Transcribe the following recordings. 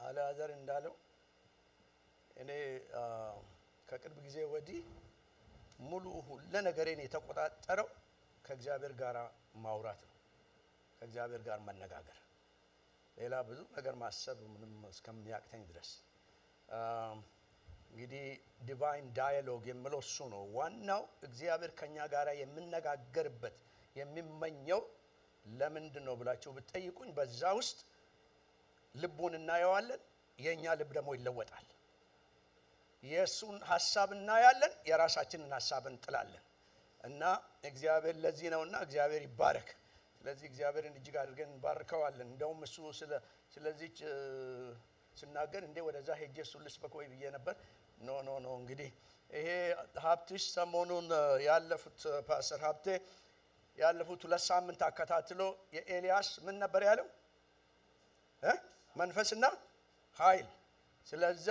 አልዓዛር እንዳለው እኔ ከቅርብ ጊዜ ወዲህ ሙሉ ሁሉ ነገሬን የተቆጣጠረው ከእግዚአብሔር ጋር ማውራት ነው ከእግዚአብሔር ጋር መነጋገር ሌላ ብዙ ነገር ማሰብ ምንም እስከሚያቅተኝ ድረስ እንግዲህ ዲቫይን ዳያሎግ የምለው እሱ ነው ዋናው እግዚአብሔር ከኛ ጋር የምንነጋገርበት የሚመኘው ለምንድን ነው ብላችሁ ብትጠይቁኝ በዛ ውስጥ ልቡን እናየዋለን የኛ ልብ ደግሞ ይለወጣል ኢየሱስን ሐሳብ እናያለን የራሳችንን ሐሳብ እንጥላለን እና እግዚአብሔር ለዚህ ነውና እግዚአብሔር ይባረክ ስለዚህ እግዚአብሔርን እጅግ አድርገን እንባርከዋለን እንደውም እሱ ስለዚህ ስናገር እንደ ወደዛ ሄጄ እሱ ልስበከው ብዬ ነበር ኖ እንግዲህ ይሄ ሀብትሽ ሰሞኑን ያለፉት ፓስተር ሀብቴ ያለፉት 2 ሳምንት አከታትሎ የኤልያስ ምን ነበር ያለው መንፈስና ኃይል ስለዛ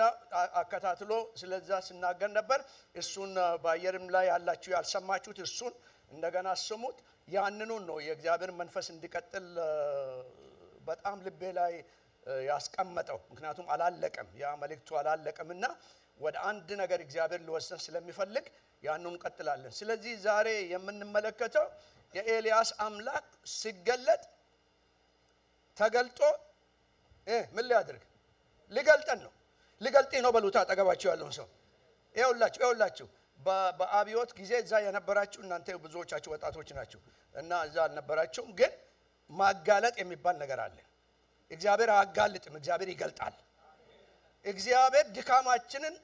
አከታትሎ ስለዛ ሲናገር ነበር እሱን ባየርም ላይ ያላችሁ ያልሰማችሁት እሱን እንደገና ስሙት ያንኑ ነው የእግዚአብሔር መንፈስ እንዲቀጥል በጣም ልቤ ላይ ያስቀመጠው ምክንያቱም አላለቀም ያ መልእክቱ አላለቀምና ወደ አንድ ነገር እግዚአብሔር ሊወስን ስለሚፈልግ ያንኑ እንቀጥላለን ስለዚህ ዛሬ የምንመለከተው የኤልያስ አምላክ ሲገለጥ ተገልጦ ምን ሊያደርግ ሊገልጠን ነው ሊገልጥ ነው በሉታ አጠገባችሁ ያለውን ሰው ይኸውላችሁ በአብዮት ጊዜ እዛ የነበራችሁ እናንተ ብዙዎቻችሁ ወጣቶች ናችሁ እና እዛ አልነበራችሁም ግን ማጋለጥ የሚባል ነገር አለ እግዚአብሔር አጋልጥም እግዚአብሔር ይገልጣል እግዚአብሔር ድካማችንን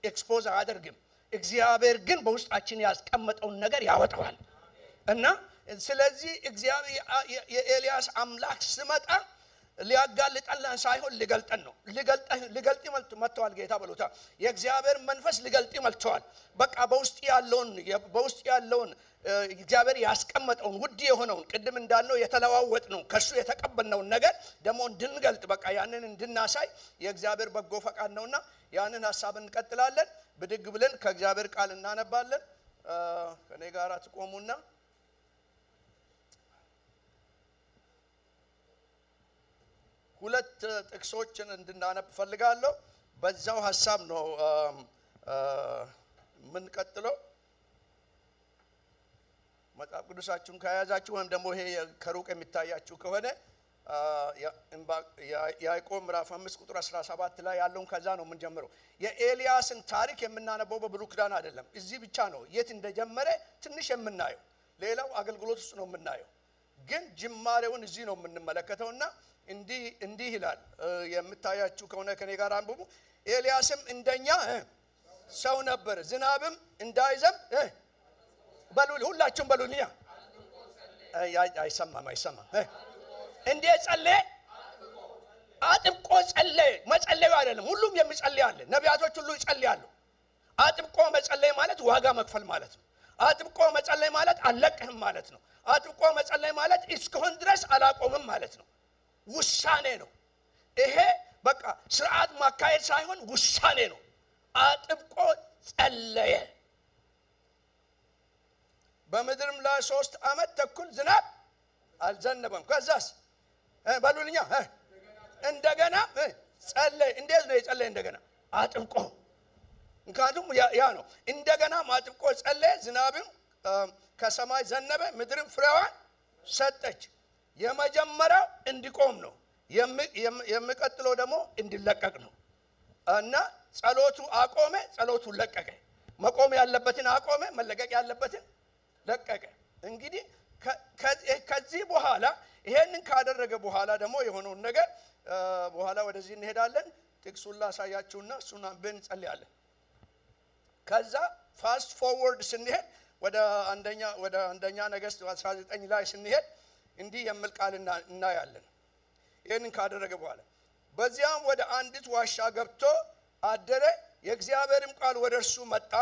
ኤክስፖዝ አያደርግም እግዚአብሔር ግን በውስጣችን ያስቀመጠውን ነገር ያወጣዋል እና ስለዚህ እግዚአብሔር የኤልያስ አምላክ ሲመጣ ሊያጋልጠን ሳይሆን ሊገልጠን ነው ሊገልጥ መጥቷል ጌታ በሉታ የእግዚአብሔር መንፈስ ሊገልጥ መጥቷል በቃ በውስጥ ያለውን እግዚአብሔር ያስቀመጠውን ውድ የሆነውን ቅድም እንዳልነው የተለዋወጥ ነው ከሱ የተቀበልነው ነገር ደሞ እንድንገልጥ በቃ ያንን እንድናሳይ የእግዚአብሔር በጎ ፈቃድ ነውና ያንን ሐሳብ እንቀጥላለን ብድግ ብለን ከእግዚአብሔር ቃል እናነባለን ከኔ ጋር ተቆሙና ሁለት ጥቅሶችን እንድናነብ ፈልጋለሁ በዛው ሐሳብ ነው ምን ቀጥለው መጽሐፍ ቅዱሳችሁን ከያዛችሁ ወይም ደግሞ ይሄ ከሩቅ የሚታያችሁ ከሆነ ያዕቆብ ምዕራፍ 5 ቁጥር 17 ላይ ያለውን ከዛ ነው ምን ጀምረው የኤልያስን ታሪክ የምናነበው በብሉይ ኪዳን አይደለም እዚህ ብቻ ነው የት እንደጀመረ ትንሽ የምናየው ሌላው አገልግሎት ውስጥ ነው የምናየው ግን ጅማሬውን እዚህ ነው የምንመለከተውና እንዲህ ይላል የምታያችሁ ከሆነ ከኔ ጋር አንብቡ ኤልያስም እንደኛ ሰው ነበር ዝናብም እንዳይዘንብ በሉል ሁላችሁም በሉልኛ አይሰማም እንዴ ጸለየ አጥብቆ ጸለየ መጸለዩ አይደለም ሁሉም የሚጸልይ አለ ነቢያቶች ሁሉ ይጸልያሉ አጥብቆ መጸለይ ማለት ዋጋ መክፈል ማለት ነው አጥብቆ መጸለይ ማለት አለቅህም ማለት ነው አጥብቆ መጸለይ ማለት እስከሆን ድረስ አላቆምም ማለት ነው ውሳኔ ነው ይሄ በቃ ስርዓት ማካሄድ ሳይሆን ውሳኔ ነው አጥብቆ ጸለየ በመድርም ላይ 3 ዓመት ተኩል ዝናብ አልዘነበም ከዛስ በሉልኛ እንደገና ጸለየ እንዴት ነው የጸለየ እንደገና አጥብቆ ምክንያቱም ያ ነው እንደገና አጥብቆ ጸለየ ዝናብም ከሰማይ ዘነበ ምድርም ፍሬዋን ሰጠች የመጀመሪያው እንዲቆም ነው የሚቀጥለው ደግሞ እንዲለቀቅ ነው እና ጸሎቱ አቆመ ጸሎቱ ለቀቀ መቆም ያለበትን አቆመ መለቀቅ ያለበትን ለቀቀ እንግዲህ ከዚህ በኋላ ይሄንን ካደረገ በኋላ ደግሞ የሆነውን ነገር በኋላ ወደዚህ እንሄዳለን ጥቅሱን ላሳያችሁና እሱን አንብበን እንጸልያለን ከዛ ፋስት ፎርወርድ ስንሄድ ወደ አንደኛ ነገሥት 19 ላይ ስንሄድ እንዲህ የሚል ቃል እናያለን ይሄንን ካደረገ በኋላ በዚያም ወደ አንዲት ዋሻ ገብቶ አደረ የእግዚአብሔርም ቃል ወደ እርሱ መጣ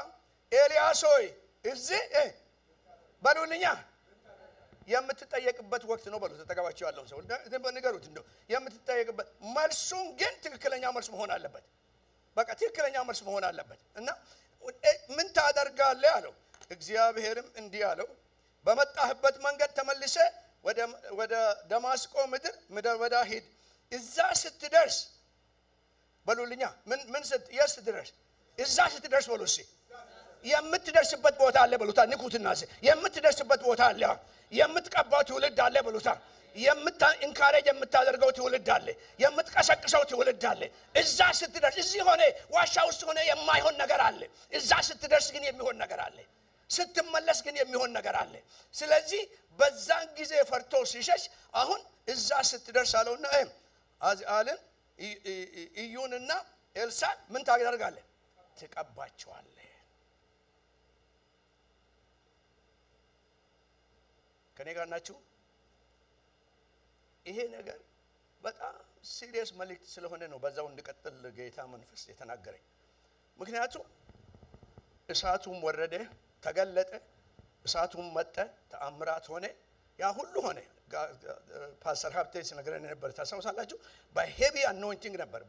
ኤልያስ ሆይ እዚህ በሉልኛ የምትጠየቅበት ወቅት ነው በሉት ተጠጋባችሁ ያለው ሰው ንገሩት እንደው የምትጠየቅበት መልሱን ግን ትክክለኛ መልስ መሆን አለበት በቃ ትክክለኛ መልስ መሆን አለበት እና ምን ታደርጋለህ አለው እግዚአብሔርም እንዲህ አለው በመጣህበት መንገድ ተመልሰ ወደ ደማስቆ ምድር በዳ ሂድ እዛ ስትደርስ በሉልኛ ምን ስትደርስ እዛ ስትደርስ በሉሲ የምትደርስበት ቦታ አለ በሉታ ንኩትና የምትደርስበት ቦታ አለ የምትቀባው ትውልድ አለ በሉታ ኢንካሬጅ የምታደርገው ትውልድ አለ የምትቀሰቅሰው ትውልድ አለ እዛ ስትደርስ እዚህ ሆነ ዋሻ ውስጥ ሆነ የማይሆን ነገር አለ እዛ ስትደርስ ግን የሚሆን ነገር አለ ስትመለስ ግን የሚሆን ነገር አለ ስለዚህ በዛን ጊዜ ፈርቶ ሲሸሽ አሁን እዛ ስትደርስ አለውና አለን ኢዩንና ኤልሳ ምን ታደርጋለህ ተቀባቸዋለህ ከኔ ጋር ናችሁ ይሄ ነገር በጣም ሲሪየስ መልእክት ስለሆነ ነው በዛው እንድቀጥል ጌታ መንፈስ የተናገረኝ ምክንያቱም እሳቱም ወረደ ተገለጠ እሳቱም መጣ ተአምራት ሆነ ያ ሁሉ ሆነ ፓስተር ሀብቴስ ነገረን ነበር ታሳውሳላችሁ በሄቪ አኖይንቲንግ ነበር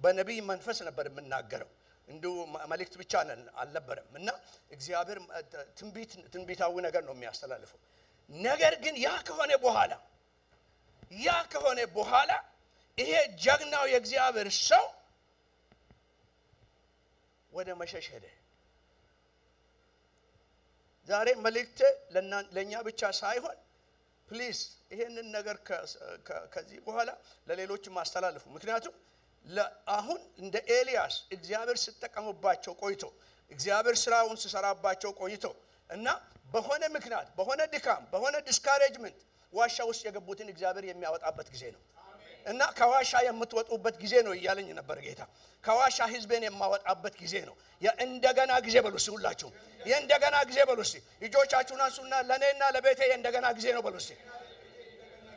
በነብይ መንፈስ ነበር የምናገረው እንዱ መልእክት ብቻ አልነበረም እና እግዚአብሔር ትንቢታዊ ነገር ነው የሚያስተላልፈው ነገር ግን ያ ከሆነ በኋላ ይሄ ጀግናው የእግዚአብሔር ሰው ወደ መሸሽ ሄደ ዛሬ መልእክት ለኛ ብቻ ሳይሆን ፕሊዝ ይሄንን ነገር ከዚህ በኋላ ለሌሎች ማስተላለፉ ምክንያቱም አሁን እንደ ኤልያስ እግዚአብሔር ሲጠቀምባቸው ቆይቶ እግዚአብሔር ስራውን ሲሰራባቸው ቆይቶ እና በሆነ ምክንያት በሆነ ድካም በሆነ ዲስካሬጅመንት ዋሻ ውስጥ የገቡትን እግዚአብሔር የሚያወጣበት ጊዜ ነው እና ከዋሻ የምትወጡበት ጊዜ ነው ይያለኝ ነበር ጌታ ከዋሻ ህዝቤን የማወጣበት ጊዜ ነው የእንደገና ጊዜ በሉሲ ሁላችሁ የእንደገና ጊዜ በሉሲ እጆቻችሁን አንሱና ለኔና ለቤቴ የእንደገና ጊዜ ነው በሉሲ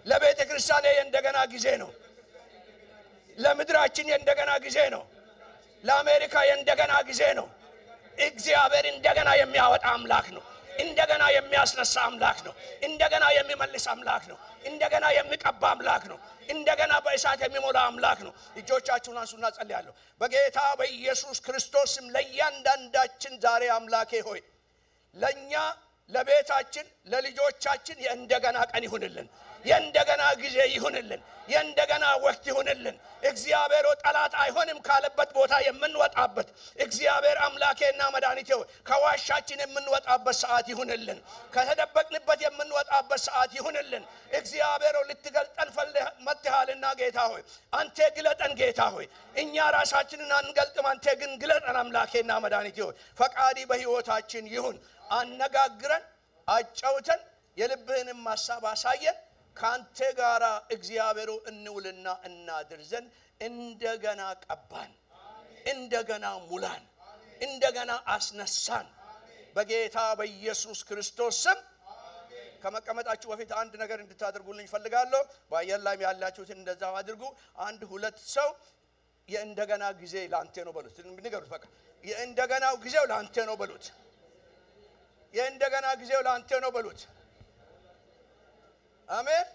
ለቤተ ክርስቲያን የእንደገና ጊዜ ነው ለምድራችን የእንደገና ጊዜ ነው ለአሜሪካ የእንደገና ጊዜ ነው እግዚአብሔር እንደገና የሚያወጣ አምላክ ነው እንደገና የሚያስነሳ አምላክ ነው እንደገና የሚመልስ አምላክ ነው እንደገና የሚቀባ አምላክ ነው እንደገና በእሳት የሚሞላ አምላክ ነው እጆቻችሁን አንሱና ጸልያለሁ በጌታ በኢየሱስ ክርስቶስም ለእያንዳንዳችን ዛሬ አምላኬ ሆይ ለኛ ለቤታችን ለልጆቻችን የእንደገና ቀን ይሁንልን የእንደገና ጊዜ ይሁንልን የእንደገና ወቅት ይሁንልን እግዚአብሔር ጠላት አይሆንም ካለበት ቦታ የምንወጣበት እግዚአብሔር አምላኬና መድኃኒቴ ከዋሻችን የምንወጣበት ሰዓት ይሁንልን ከተደበቅንበት የምንወጣበት ሰዓት ይሁንልን እግዚአብሔር ልትገልጠን መጥተሃልና ጌታ ሆይ አንተ ግለጠን ጌታ ሆይ እኛ ራሳችንን አንገልጥም አንተ ግን ግለጠን አምላኬና መድኃኒቴ ሆይ ፈቃዲ በህይወታችን ይሁን አነጋግረን አጫውተን የልብህንም ሐሳብ አሳየን ካንተ ጋራ እግዚአብሔር እንውልና እናድር ዘንድ እንደገና ቀባን እንደገና ሙላን እንደገና አስነሳን በጌታ በኢየሱስ ክርስቶስ ስም ከመቀመጣችሁ በፊት አንድ ነገር እንድታደርጉልኝ ፈልጋለሁ ባየር ላይ ያላችሁት እንደዛው አድርጉ አንድ ሁለት ሰው የእንደገና ጊዜ ላንተ ነው በሉት ንገሩት በቃ የእንደገናው ጊዜው ላንተ ነው በሉት የእንደገና ጊዜው ላንተ ነው በሉት አሜን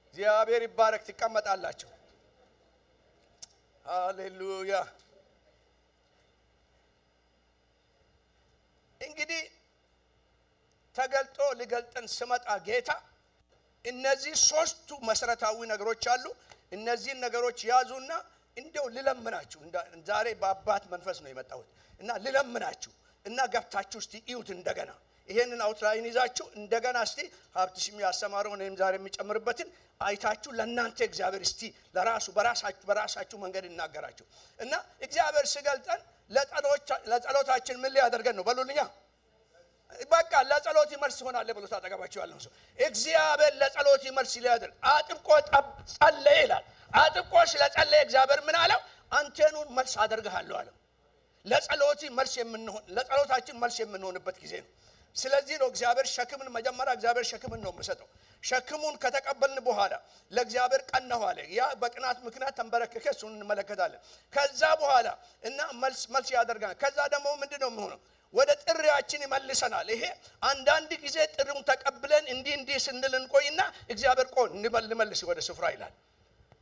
እግዚአብሔር ይባረክ ተቀመጣላችሁ ሃሌሉያ እንግዲህ ተገልጦ ሊገልጠን ስመጣ ጌታ እነዚህ ሶስቱ መሰረታዊ ነገሮች አሉ እነዚህ ነገሮች ያዙና እንደው ልለምናችሁ ዛሬ በአባት መንፈስ ነው የመጣሁት እና ልለምናችሁ እና ገብታችሁ እስቲ እዩት እንደገና ይሄንን አውትላይን ይዛችሁ እንደገና እስቲ ሀብትሽም ያስተማረው እኔም ዛሬ የሚጨምርበትን አይታችሁ ለእናንተ እግዚአብሔር እስቲ በራሳችሁ መንገድ እናገራችሁ እና እግዚአብሔር ሲገልጠን ለጸሎታችን ምን ሊያደርገን ነው በሉልኛ በቃ ለጸሎት ይመልስ ይሆናል ብሎ ታጠጋባችሁ ያለው ሰው እግዚአብሔር ለጸሎት ይመልስ ሊያደርግ አጥብቆ ጸለየ ይላል አጥብቆ ስለጸለየ እግዚአብሔር ምን አለው አንተኑን መልስ አደርግሃለሁ አለው ለጸሎታችን መልስ የምንሆንበት ጊዜ ነው ስለዚህ ነው እግዚአብሔር ሸክምን መጀመሪያ እግዚአብሔር ሸክምን ነው የሚሰጠው ሸክሙን ከተቀበልን በኋላ ለእግዚአብሔር ቀናው አለ ያ በቅናት ምክንያት ተንበረከከ እሱን እንመለከታለን ከዛ በኋላ እና መልስ ያደርጋል ከዛ ደግሞ ምንድነው የሚሆነው ወደ ጥሪያችን ይመልሰናል ይሄ አንዳንድ ጊዜ ጥሪውን ተቀብለን እንዲህ ስንል እንቆይና እግዚአብሔር ቆን እንመልስ ወደ ስፍራ ይላል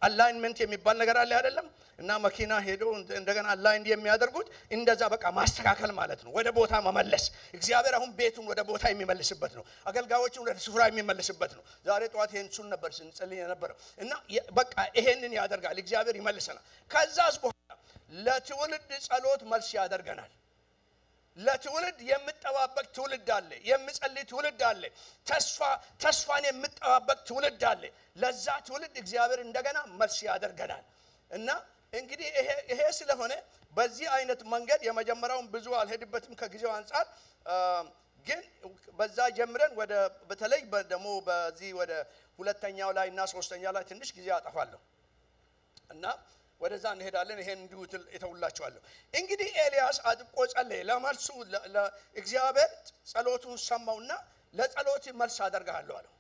አላይንመንት የሚባል ነገር አለ አይደለም? እና መኪና ሄዶ እንደገና አላይን የሚያደርጉት እንደዛ በቃ ማስተካከል ማለት ነው። ወደ ቦታ መመለስ። እግዚአብሔር አሁን ቤቱን ወደ ቦታ የሚመልስበት ነው። አገልጋዮችን ወደ ስፍራ የሚመልስበት ነው። ዛሬ ጠዋት ይሄን ሱን ነበር ስንጸልይ ነበር እና በቃ ይሄንን ያደርጋል እግዚአብሔር ይመልሰናል። ከዛስ በኋላ ለትውልድ ጸሎት መልስ ያደርገናል። ለትውልድ የምጠባበቅ ትውልድ አለ። የምጸልይ ትውልድ አለ። ተስፋን የምጠባበቅ ትውልድ አለ። ለዛ ትውልድ እግዚአብሔር እንደገና መልስ ያደርገናል። እና እንግዲህ ይሄ ስለሆነ በዚህ አይነት መንገድ የመጀመሪያውን ብዙ አልሄድበትም ከጊዜው አንፃር ግን በዛ ጀምረን ወደ በተለይ ደግሞ በዚህ ወደ ሁለተኛው ላይ እና ሶስተኛው ላይ ትንሽ ጊዜ አጠፋለሁ እና ወደዛ እንሄዳለን። ይሄን እንዲሁ እተውላችኋለሁ። እንግዲህ ኤልያስ አጥብቆ ጸለየ። ለመልሱ ለእግዚአብሔር ጸሎቱን ሰማውና ለጸሎት መልስ አደርጋለሁ አለው።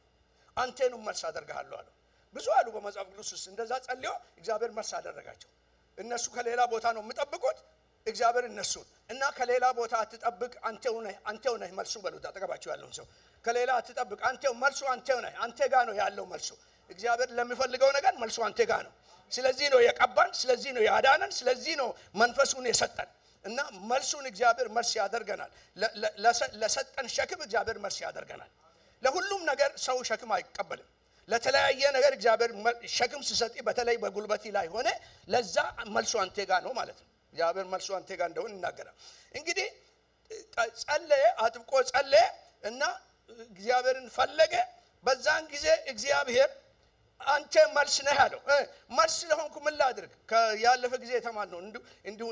አንተኑ መልስ አደርጋለሁ አለው። ብዙ አሉ በመጽሐፍ ቅዱስ ውስጥ እንደዛ ጸልዮ እግዚአብሔር መልስ አደረጋቸው። እነሱ ከሌላ ቦታ ነው የሚጠብቁት እግዚአብሔር እነሱን እና ከሌላ ቦታ አትጠብቅ አንተው ነህ መልሱ በሉት። አጠገባችሁ ያለውን ሰው ከሌላ አትጠብቅ አንተው መልሱ አንተው ነህ። አንተ ጋር ነው ያለው መልሱ። እግዚአብሔር ለሚፈልገው ነገር መልሱ አንተ ጋር ነው። ስለዚህ ነው የቀባን፣ ስለዚህ ነው ያዳነን፣ ስለዚህ ነው መንፈሱን የሰጠን እና መልሱን እግዚአብሔር መልስ ያደርገናል። ለሰጠን ሸክም እግዚአብሔር መልስ ያደርገናል። ለሁሉም ነገር ሰው ሸክም አይቀበልም። ለተለያየ ነገር እግዚአብሔር ሸክም ሲሰጥ በተለይ በጉልበቲ ላይ ሆነ ለዛ መልሱ አንተ ጋር ነው ማለት ነው። እግዚአብሔር መልሱ አንተ ጋር እንደሆነ ይናገራል። እንግዲህ ጸለየ፣ አጥብቆ ጸለየ እና እግዚአብሔርን ፈለገ። በዛን ጊዜ እግዚአብሔር አንተ መልስ ነህ አለው። መልስ ለሆንኩ ምን ላድርግ? ያለፈ ጊዜ የተማልነው እንዲሁ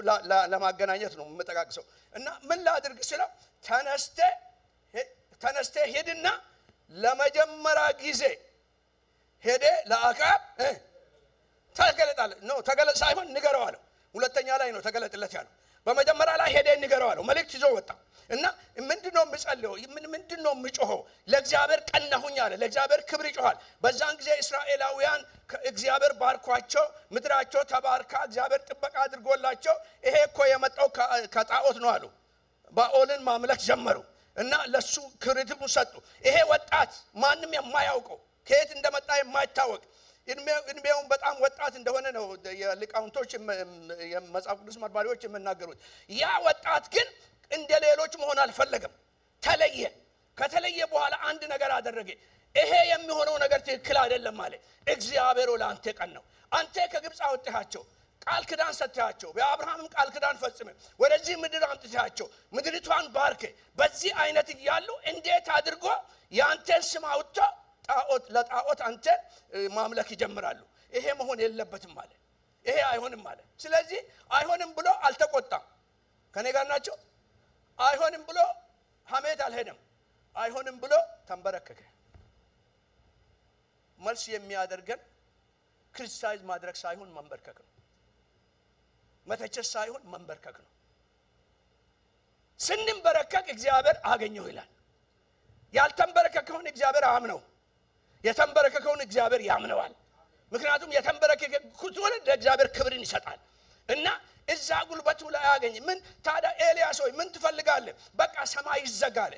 ለማገናኘት ነው የምጠቃቅሰው እና ምን ላድርግ ስለው ተነስተ ሄድና ለመጀመሪያ ጊዜ ሄደ ለአክዓብ ተገለጣለ ነው ተገለጥ ሳይሆን ንገረው አለው። ሁለተኛ ላይ ነው ተገለጥለት ያለው። በመጀመሪያ ላይ ሄደ ንገረው አለው። መልእክት ይዞ ወጣ እና ምንድነው የምጸልየው? ምንድነው የምጮኸው? ለእግዚአብሔር ቀናሁኝ አለ። ለእግዚአብሔር ክብር ይጮሃል። በዛን ጊዜ እስራኤላውያን እግዚአብሔር ባርኳቸው፣ ምድራቸው ተባርካ እግዚአብሔር ጥበቃ አድርጎላቸው ይሄ እኮ የመጣው ከጣዖት ነው አሉ። ባኦልን ማምለክ ጀመሩ እና ለሱ ክብርን ሰጡ። ይሄ ወጣት ማንም የማያውቀው ከየት እንደመጣ የማይታወቅ እድሜውን በጣም ወጣት እንደሆነ ነው የሊቃውንቶች የመጽሐፍ ቅዱስ መርማሪዎች የሚናገሩት። ያ ወጣት ግን እንደ ሌሎች መሆን አልፈለገም። ተለየ። ከተለየ በኋላ አንድ ነገር አደረገ። ይሄ የሚሆነው ነገር ትክክል አይደለም ማለት እግዚአብሔር ለአንተ ቀን ነው። አንተ ከግብፅ አወጣሃቸው፣ ቃል ኪዳን ሰጥተሃቸው፣ በአብርሃምም ቃል ኪዳን ፈጽመ ወደዚህ ምድር አምጥተሃቸው ምድሪቷን ባርከ በዚህ አይነት እያሉ እንዴት አድርጎ ያንተን ስም አውጥቶ ለጣዖት አንተ ማምለክ ይጀምራሉ? ይሄ መሆን የለበትም ማለት ይሄ አይሆንም ማለት። ስለዚህ አይሆንም ብሎ አልተቆጣም። ከኔ ጋር ናቸው። አይሆንም ብሎ ሐሜት አልሄደም። አይሆንም ብሎ ተንበረከከ። መልስ የሚያደርገን ክሪቲሳይዝ ማድረግ ሳይሆን መንበርከክ ነው። መተቸት ሳይሆን መንበርከክ ነው። ስንበረከክ እግዚአብሔር አገኘው ይላል። ያልተንበረከከውን እግዚአብሔር አምነው፣ የተንበረከከውን እግዚአብሔር ያምነዋል። ምክንያቱም የተንበረከከው ወለደ እግዚአብሔር ክብርን ይሰጣል እና እዛ ጉልበቱ ላይ ያገኝ። ምን ታዲያ ኤልያስ ሆይ ምን ትፈልጋለህ? በቃ ሰማይ ይዘጋል።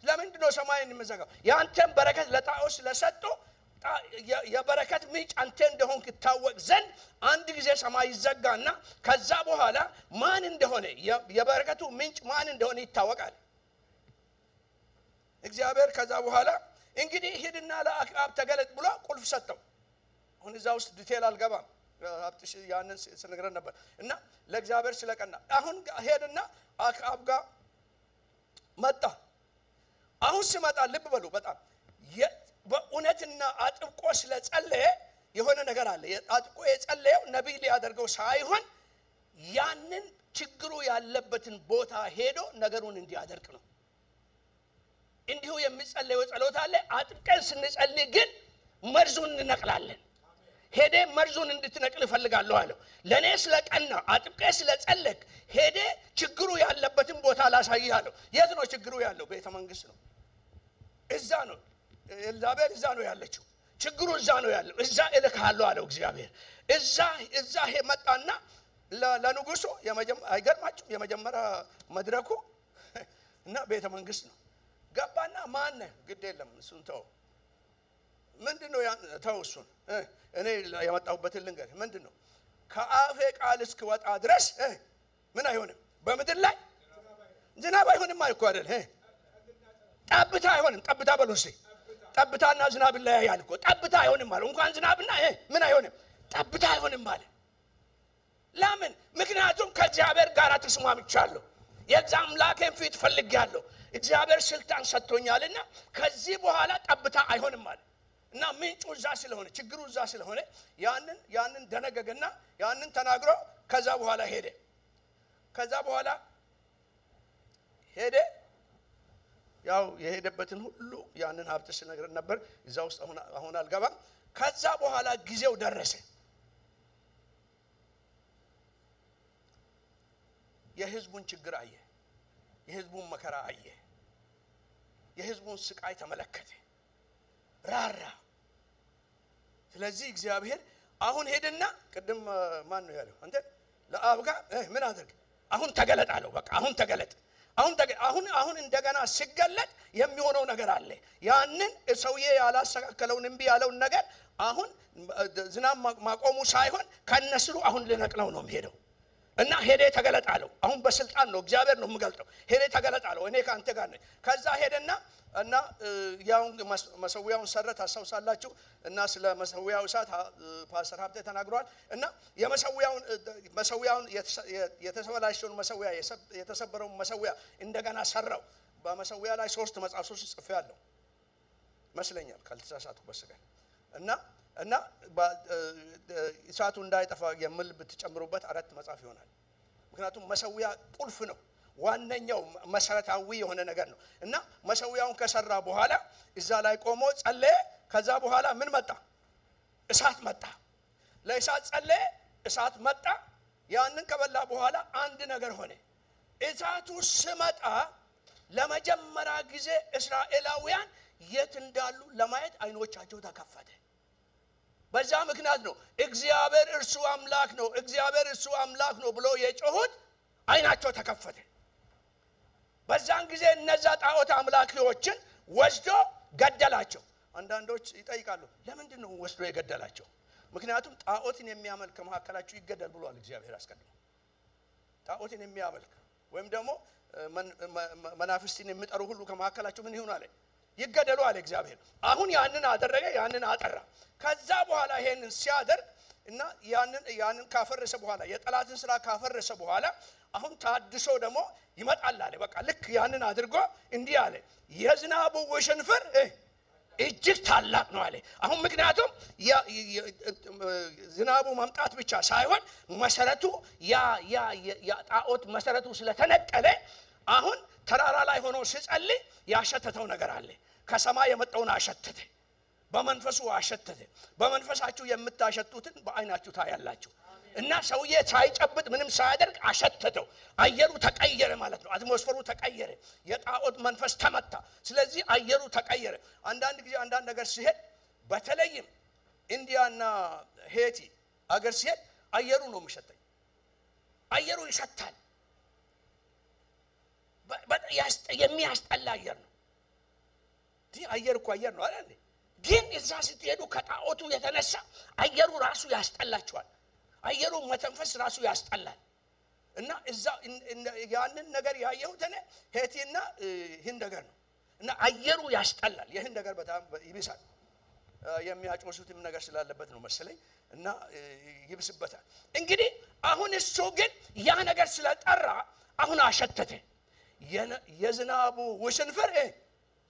ለምንድን ነው ሰማይን የሚዘጋው? ያንተን በረከት ለጣዖት ስለሰጡ የበረከት ምንጭ አንተ እንደሆንክ ይታወቅ ዘንድ አንድ ጊዜ ሰማይ ይዘጋና ከዛ በኋላ ማን እንደሆነ የበረከቱ ምንጭ ማን እንደሆነ ይታወቃል። እግዚአብሔር ከዛ በኋላ እንግዲህ ሂድና ለአክዓብ ተገለጥ ብሎ ቁልፍ ሰጠው። አሁን እዛ ውስጥ ዲቴል አልገባም። አብጥሽ ያንን ስንገረን ነበር እና ለእግዚአብሔር ስለቀና አሁን ሄድና አክዓብ ጋር መጣ። አሁን ሲመጣ ልብ በሉ በጣም በእውነትና አጥብቆ ስለጸለየ የሆነ ነገር አለ። አጥብቆ የጸለየው ነብይ ሊያደርገው ሳይሆን ያንን ችግሩ ያለበትን ቦታ ሄዶ ነገሩን እንዲያደርቅ ነው። እንዲሁ የሚጸለየው ጸሎት አለ። አጥብቀን ስንጸልይ ግን መርዙን እንነቅላለን። ሄደ መርዙን እንድትነቅል እፈልጋለሁ አለው። ለኔ ስለቀና አጥብቀ ስለጸለክ ሄደ ችግሩ ያለበትን ቦታ ላሳይሃለሁ። የት ነው ችግሩ ያለው? ቤተ መንግስት ነው። እዛ ነው ኤልዛቤል፣ እዛ ነው ያለችው። ችግሩ እዛ ነው ያለው። እዛ እልካለሁ አለው እግዚአብሔር። እዛ መጣና ለንጉሱ አይገርማችሁ የመጀመሪያ መድረኩ እና ቤተ መንግስት ነው። ገባና ማን ግድ የለም እሱን ተው ምንድነው ተውሱን እኔ ያመጣሁበትን ልንገር ምንድነው ከአፌ ቃል እስኪወጣ ድረስ ምን አይሆንም በመድር ላይ ዝናብ አይሆንም ማለት አይደል ጠብታ አይሆንም ጠብታ በሉሲ ጠብታና ዝናብ ላይ ያያል እኮ ጠብታ አይሆንም ማለት እንኳን ዝናብና ምን አይሆንም ጠብታ አይሆንም ማለት ለምን ምክንያቱም ከእግዚአብሔር ጋር ተስማምቻለሁ የእግዚአብሔር አምላኬን ፊት ፈልጌያለሁ እግዚአብሔር ስልጣን ሰጥቶኛልና ከዚህ በኋላ ጠብታ አይሆንም ማለት እና ምንጩ እዛ ስለሆነ ችግሩ እዛ ስለሆነ ያንን ደነገገና ያንን ተናግሮ ከዛ በኋላ ሄደ ያው የሄደበትን ሁሉ ያንን ሀብት ሲነግር ነበር እዛ ውስጥ አሁን አልገባም ከዛ በኋላ ጊዜው ደረሰ የህዝቡን ችግር አየ የህዝቡን መከራ አየ የህዝቡን ስቃይ ተመለከተ ራራ ስለዚህ እግዚአብሔር አሁን ሄደና ቀደም ማን ነው ያለው አንተ ለአብጋ ምን አድርግ አሁን ተገለጣለው በቃ አሁን ተገለጥ አሁን እንደገና ሲገለጥ የሚሆነው ነገር አለ ያንን ሰውዬ ያላስተካከለውን እንቢ ያለውን ነገር አሁን ዝናብ ማቆሙ ሳይሆን ከነስሩ አሁን ለነቅለው ነው የሚሄደው እና ሄደ ተገለጣለው አሁን በስልጣን ነው እግዚአብሔር ነው የሚገልጠው ሄደ ተገለጣለው እኔ ካንተ ጋር ነኝ ከዛ ሄደና እና ያው መሰዊያውን ሰረት አሳውሳላችሁ እና ስለ መሰዊያው እሳት ፓስተር ሀብቴ ተናግሯል እና መሰዊያውን የተሰበላሸውን መሰዊያ የተሰበረውን መሰዊያ እንደገና ሰራው በመሰዊያ ላይ 3 መጽሐፎች ጽፌያለሁ መስለኛል ካልተሳሳትኩ በስጋ እና እሳቱ እንዳይጠፋ የምል ብትጨምሩበት 4 መጽሐፍ ይሆናል ምክንያቱም መሰዊያ ቁልፍ ነው ዋነኛው መሰረታዊ የሆነ ነገር ነው እና መሰዊያውን ከሰራ በኋላ እዛ ላይ ቆሞ ጸለየ ከዛ በኋላ ምን መጣ እሳት መጣ ለእሳት ጸለየ እሳት መጣ ያንን ከበላ በኋላ አንድ ነገር ሆነ እሳቱ ሲመጣ ለመጀመሪያ ጊዜ እስራኤላውያን የት እንዳሉ ለማየት አይኖቻቸው ተከፈተ በዛ ምክንያት ነው እግዚአብሔር እርሱ አምላክ ነው ብሎ የጮሁት አይናቸው ተከፈተ በዛን ጊዜ እነዛ ጣዖት አምላኪዎችን ወስዶ ገደላቸው አንዳንዶች ይጠይቃሉ ለምንድን ነው ወስዶ የገደላቸው ምክንያቱም ጣዖትን የሚያመልክ መሐከላችሁ ይገደል ብሏል እግዚአብሔር አስቀድሞ ጣዖትን የሚያመልክ ወይም ደግሞ መናፍስትን የሚጠሩ ሁሉ ከመሐከላችሁ ምን ይሁን አለ ይገደሉ አለ እግዚአብሔር አሁን ያንን አደረገ ያንን አጠራ ከዛ በኋላ ይሄንን ሲያደርግ እና ያንን ካፈረሰ በኋላ የጠላትን ስራ ካፈረሰ በኋላ አሁን ታድሶ ደግሞ ይመጣል አለ በቃ ልክ ያንን አድርጎ እንዲህ አለ የዝናቡ ወሽንፍር እጅግ ታላቅ ነው አለ አሁን ምክንያቱም ዝናቡ መምጣት ብቻ ሳይሆን መሰረቱ ያ ጣዖት መሰረቱ ስለተነቀለ አሁን ተራራ ላይ ሆኖ ሲጸልይ ያሸተተው ነገር አለ ከሰማይ የመጣውን አሸተተ በመንፈሱ አሸተተ በመንፈሳችሁ የምታሸቱትን በአይናችሁ ታያላችሁ እና ሰውዬ ሳይጨብጥ ምንም ሳያደርግ አሸተተው አየሩ ተቀየረ ማለት ነው አትሞስፈሩ ተቀየረ የጣዖት መንፈስ ተመታ ስለዚህ አየሩ ተቀየረ አንዳንድ ጊዜ አንዳንድ ነገር ሲሄድ በተለይም ኢንዲያና ሄቲ አገር ሲሄድ አየሩ ነው የሚሸተኝ አየሩ ይሸታል የሚያስጠላ አየር ነው አየር እኮ አየር ነው አይደል ግን እዛ ስትሄዱ ከጣዖቱ የተነሳ አየሩ ራሱ ያስጠላችኋል አየሩ መተንፈስ ራሱ ያስጠላል እና እዛ ያንን ነገር ያየሁት እኔ ሄቲና ህንድ ነገር ነው እና አየሩ ያስጠላል ይህን ነገር በጣም ይብሳል የሚያጮሱትም ነገር ስላለበት ነው መሰለኝ እና ይብስበታል እንግዲህ አሁን እሱ ግን ያ ነገር ስለጠራ አሁን አሸተተ የዝናቡ ወሽንፍር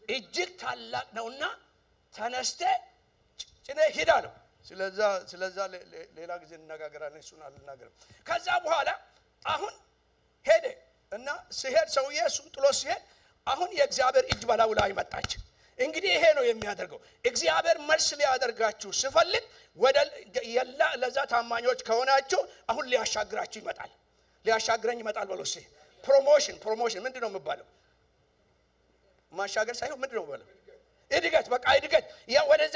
እጅግ ታላቅ ነውና ተነስተ ጭኔ ሄዳለሁ ስለዛ ሌላ ጊዜ እንነጋገራለን እሱን አልናገርም ከዛ በኋላ አሁን ሄደ እና ሲሄድ ሰውዬ እሱን ጥሎ ሲሄድ አሁን የእግዚአብሔር እጅ በላዩ ላይ መጣች እንግዲህ ይሄ ነው የሚያደርገው እግዚአብሔር መልስ ሊያደርጋችሁ ሲፈልግ ወደ ለዛ ታማኞች ከሆናችሁ አሁን ሊያሻግራችሁ ይመጣል ሊያሻግረኝ ይመጣል በሉሲ ፕሮሞሽን ምንድነው የሚባለው ማሻገር ሳይሆን ምንድነው የሚባለው እድገት በቃ እድገት ወደዛ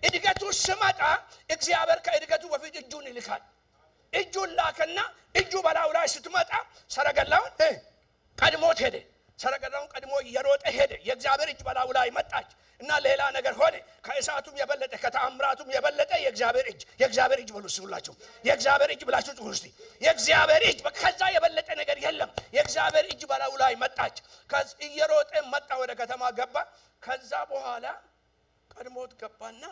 እድገቱ ሲመጣ እግዚአብሔር ከእድገቱ በፊት እጁን ይልካል እጁን ላከና እጁ በላዩ ላይ ስትመጣ ሰረገላውን ቀድሞት ሄደ ሰረገላውን ቀድሞ እየሮጠ ሄደ። የእግዚአብሔር እጅ በላዩ ላይ መጣች እና ሌላ ነገር ሆነ። ከእሳቱም የበለጠ ከተአምራቱም የበለጠ የእግዚአብሔር እጅ በሉ ሁላችሁ የእግዚአብሔር እጅ ብላችሁ ጩኹ እስቲ። የእግዚአብሔር እጅ ከዛ የበለጠ ነገር የለም። የእግዚአብሔር እጅ በላዩ ላይ መጣች። እየሮጠ መጣ፣ ወደ ከተማ ገባ። ከዛ በኋላ ቀድሞት ገባና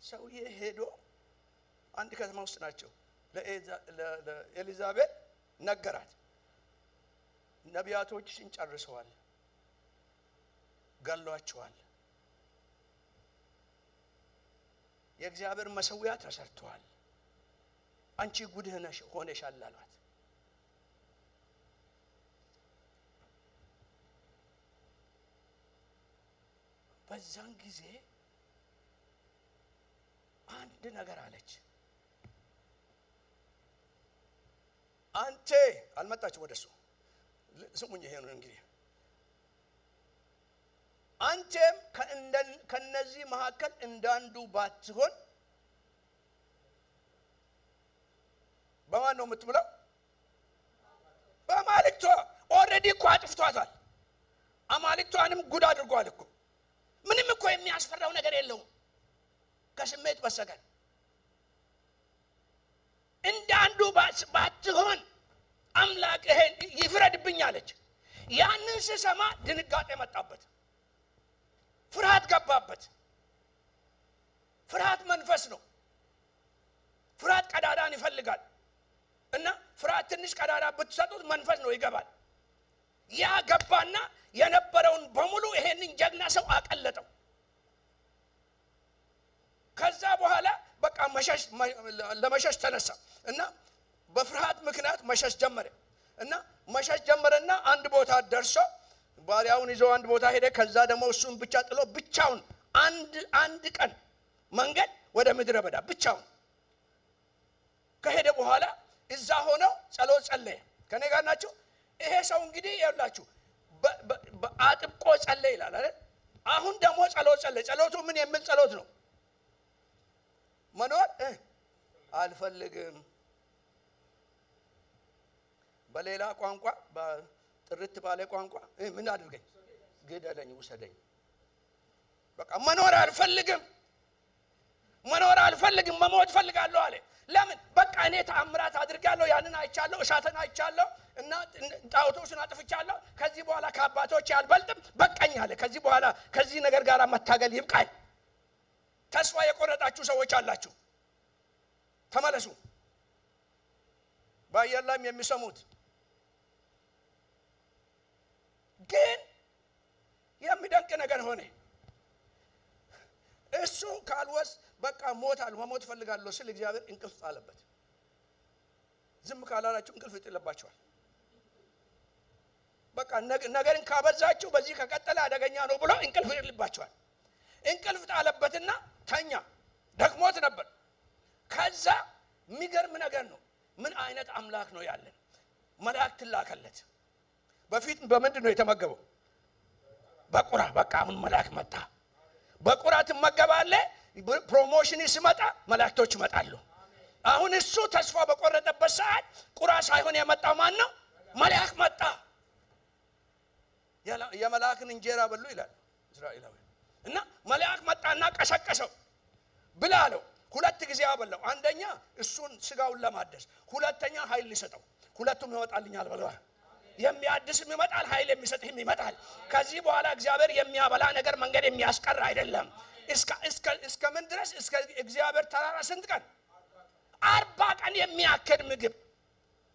ሰውዬ ሄዶ አንድ ከተማ ውስጥ ናቸው ለኤሊዛቤት ነገራት። ነቢያቶችሽን ጨርሰዋል፣ ገሏቸዋል፣ የእግዚአብሔር መሰዊያ ተሰርቷል፣ አንቺ ጉድህ ነሽ ሆነሻል አሏት። በዛን ጊዜ አንድ ነገር አለች። አንተ አልመጣችም ወደሱ። ስሙኝ፣ ይሄ ነው እንግዲህ አንተም ከነዚህ መካከል እንዳንዱ ባትሆን በማን ነው የምትምለው? በአማልክቷ። ኦልሬዲ እኮ አጥፍቷታል። አማልክቷንም ጉድ አድርጓል እኮ። ምንም እኮ የሚያስፈራው ነገር የለውም ከስሜት በስተቀር። እንዳንዱ ባትሆን አምላክ ይሄን ይፍረድብኝ አለች። ያንን ሲሰማ ድንጋጤ መጣበት፣ ፍርሃት ገባበት። ፍርሃት መንፈስ ነው። ፍርሃት ቀዳዳን ይፈልጋል እና ፍርሃት ትንሽ ቀዳዳ ብትሰጡት መንፈስ ነው ይገባል። ያ ገባና የነበረውን በሙሉ ይሄንን ጀግና ሰው አቀለጠው። ከዛ በኋላ በቃ ለመሸሽ ተነሳ እና በፍርሃት ምክንያት መሸሽ ጀመረ እና ጀመረና አንድ ቦታ ደርሶ ባሪያውን ይዞ አንድ ቦታ ሄደ። ከዛ ደግሞ እሱን ብቻ ጥሎ ብቻውን አንድ ቀን መንገድ ወደ ምድረ በዳ ብቻውን ከሄደ በኋላ እዛ ሆኖ ጸሎት ጸለየ። ከኔ ጋር ናችሁ? ይሄ ሰው እንግዲህ ይላችሁ በአጥብቆ ጸለየ ይላል አይደል? አሁን ደግሞ ጸሎት ጸለየ። ጸሎቱ ምን የሚል ጸሎት ነው? መኖር አልፈልግም። በሌላ ቋንቋ በጥርት ባለ ቋንቋ ምን አድርገኝ? ግደለኝ፣ ውሰደኝ። በቃ መኖር አልፈልግም፣ መሞት ፈልጋለሁ አለ። ለምን? በቃ እኔ ተአምራት አድርጋለሁ፣ ያንን አይቻለሁ፣ እሳትን አይቻለሁ እና ጣዖቶችን አጥፍቻለሁ። ከዚህ በኋላ ከአባቶች አልበልጥም፣ በቃኝ አለ። ከዚህ በኋላ ከዚህ ነገር ጋር መታገል ይብቃኝ። ተስፋ የቆረጣችሁ ሰዎች አላችሁ፣ ተመለሱ። በአየር ላይም የሚሰሙት ግን የሚደንቅ ነገር ሆነ። እሱ ካልወስ በቃ መሞት ፈልጋለሁ ስለ እግዚአብሔር እንቅልፍ ጣለበት። ዝም ካላላችሁ እንቅልፍ ይጥልባችኋል። በቃ ነገርን ካበዛችሁ በዚህ ከቀጠለ አደገኛ ነው ብሎ እንቅልፍ ይጥልባችኋል። እንቅልፍ ጣለበትና ተኛ። ደክሞት ነበር። ከዛ የሚገርም ነገር ነው። ምን አይነት አምላክ ነው ያለን? መላእክት ላከለት። በፊት በምንድን ነው የተመገበው? በቁራ። በቃ አሁን መላእክ መጣ። በቁራ ትመገባለህ። ፕሮሞሽን ሲመጣ መላእክቶች ይመጣሉ። አሁን እሱ ተስፋ በቆረጠበት ሰዓት ቁራ ሳይሆን የመጣው ማን ነው? መላእክ መጣ። የመላእክን እንጀራ በሉ ይላል እስራኤላዊ እና መላእክ መጣና ቀሰቀሰው ብላለው። ሁለት ጊዜ አበላው። አንደኛ እሱን ስጋውን ለማደስ፣ ሁለተኛ ኃይል ሊሰጠው። ሁለቱም ይወጣልኛል በለዋ። የሚያድስም ይመጣል፣ ኃይል የሚሰጥህም ይመጣል። ከዚህ በኋላ እግዚአብሔር የሚያበላ ነገር መንገድ የሚያስቀር አይደለም። እስከ ምን ድረስ? እስከ እግዚአብሔር ተራራ ስንት ቀን? 40 ቀን የሚያከድ ምግብ፣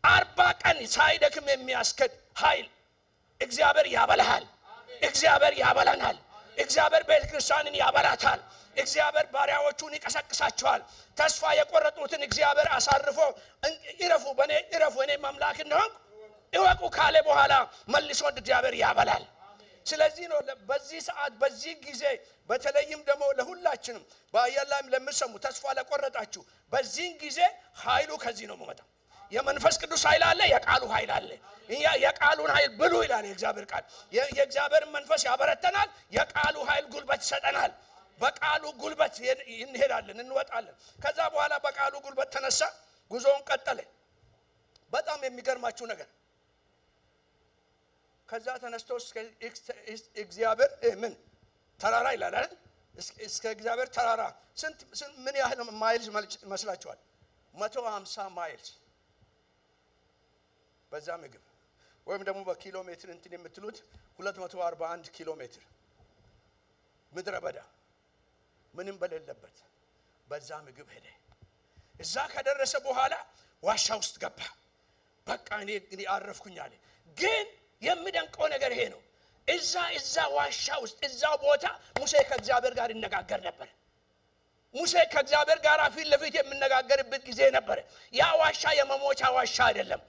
40 ቀን ሳይደክም የሚያስከድ ኃይል እግዚአብሔር ያበላሃል። እግዚአብሔር ያበላናል። እግዚአብሔር ቤተክርስቲያንን ያበላታል። እግዚአብሔር ባሪያዎቹን ይቀሰቅሳቸዋል። ተስፋ የቆረጡትን እግዚአብሔር አሳርፎ እረፉ እኔ አምላክ እንደሆንኩ እወቁ ካለ በኋላ መልሶ እግዚአብሔር ያበላል። ስለዚህ ነው በዚህ ሰዓት በዚህ ጊዜ በተለይም ደግሞ ለሁላችንም በአየር ላይም ለምትሰሙ ተስፋ ለቆረጣችሁ በዚህ ጊዜ ኃይሉ ከዚህ ነው የሚመጣው። የመንፈስ ቅዱስ ኃይል አለ፣ የቃሉ ኃይል አለ። የቃሉን ኃይል ብሉ ይላል የእግዚአብሔር ቃል። የእግዚአብሔር መንፈስ ያበረተናል፣ የቃሉ ኃይል ጉልበት ይሰጠናል። በቃሉ ጉልበት እንሄዳለን፣ እንወጣለን። ከዛ በኋላ በቃሉ ጉልበት ተነሳ፣ ጉዞውን ቀጠለ። በጣም የሚገርማችሁ ነገር ከዛ ተነስቶ እግዚአብሔር ምን ተራራ ይላል አይደል? እስከ እግዚአብሔር ተራራ ስንት ምን ያህል ማይልስ መስላችኋል? 150 ማይልስ በዛ ምግብ ወይም ደግሞ በኪሎ ሜትር እንትን የምትሉት 241 ኪሎ ሜትር ምድረ በዳ ምንም በሌለበት በዛ ምግብ ሄደ። እዛ ከደረሰ በኋላ ዋሻ ውስጥ ገባ። በቃ እኔ አረፍኩኝ አለ። ግን የሚደንቀው ነገር ይሄ ነው። እዛ ዋሻ ውስጥ እዛው ቦታ ሙሴ ከእግዚአብሔር ጋር ይነጋገር ነበር። ሙሴ ከእግዚአብሔር ጋር ፊት ለፊት የሚነጋገርበት ጊዜ ነበር። ያ ዋሻ የመሞቻ ዋሻ አይደለም።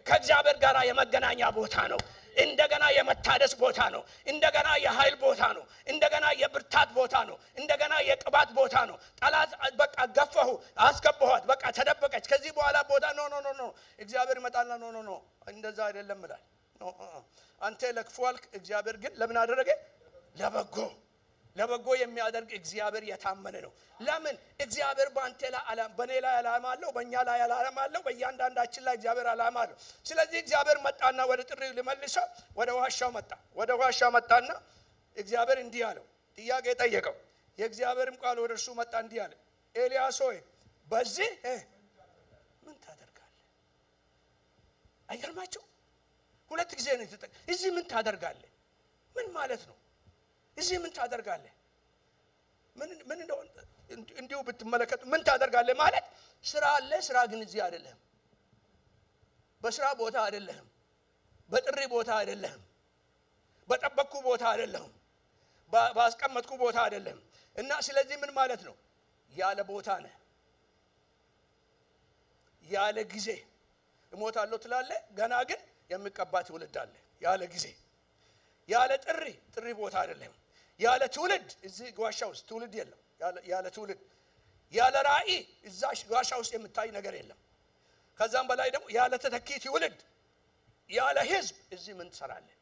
ከእግዚአብሔር ጋር የመገናኛ ቦታ ነው። እንደገና የመታደስ ቦታ ነው። እንደገና የኃይል ቦታ ነው። እንደገና የብርታት ቦታ ነው። እንደገና የቅባት ቦታ ነው። ጠላት በቃ ገፈሁ አስገባኋት በቃ ተደበቀች። ከዚህ በኋላ ቦታ ኖ እግዚአብሔር ይመጣልና ኖ እንደዛ አይደለም ይላል። አንተ ለክፏልክ እግዚአብሔር ግን ለምን አደረገ? ለበጎ የሚያደርግ እግዚአብሔር የታመነ ነው። ለምን? እግዚአብሔር ባንተ ላይ ዓላማ በኔ ላይ ዓላማ አለው፣ በእኛ ላይ ዓላማ አለው፣ በእያንዳንዳችን ላይ እግዚአብሔር ዓላማ አለው። ስለዚህ እግዚአብሔር መጣና ወደ ጥሪው ሊመልሰው ወደ ዋሻው መጣና እግዚአብሔር እንዲህ አለው፣ ጥያቄ ጠየቀው። የእግዚአብሔርም ቃል ወደ እርሱ መጣ እንዲህ አለ፣ ኤልያስ ሆይ በዚህ ምን ታደርጋለህ? አይገርማችሁ? ሁለት ጊዜ ነው የተጠቀ እዚህ ምን ታደርጋለህ? ምን ማለት ነው? እዚህ ምን ታደርጋለህ? ምን እንደው እንዲሁ ብትመለከቱ ምን ታደርጋለህ ማለት ስራ አለ። ስራ ግን እዚህ አይደለም። በስራ ቦታ አይደለም። በጥሪ ቦታ አይደለም። በጠበቅኩ ቦታ አይደለም። ባስቀመጥኩ ቦታ አይደለም። እና ስለዚህ ምን ማለት ነው? ያለ ቦታ ነህ። ያለ ጊዜ እሞታለሁ ትላለህ። ገና ግን የሚቀባ ትውልድ አለ። ያለ ጊዜ ያለ ጥሪ ቦታ አይደለም። ያለ ትውልድ እዚህ ዋሻ ውስጥ ትውልድ የለም። ያለ ትውልድ ያለ ራእይ እዛ ዋሻ ውስጥ የምታይ ነገር የለም። ከዛም በላይ ደግሞ ያለ ተተኪ ትውልድ ያለ ህዝብ እዚህ ምን ትሰራለህ?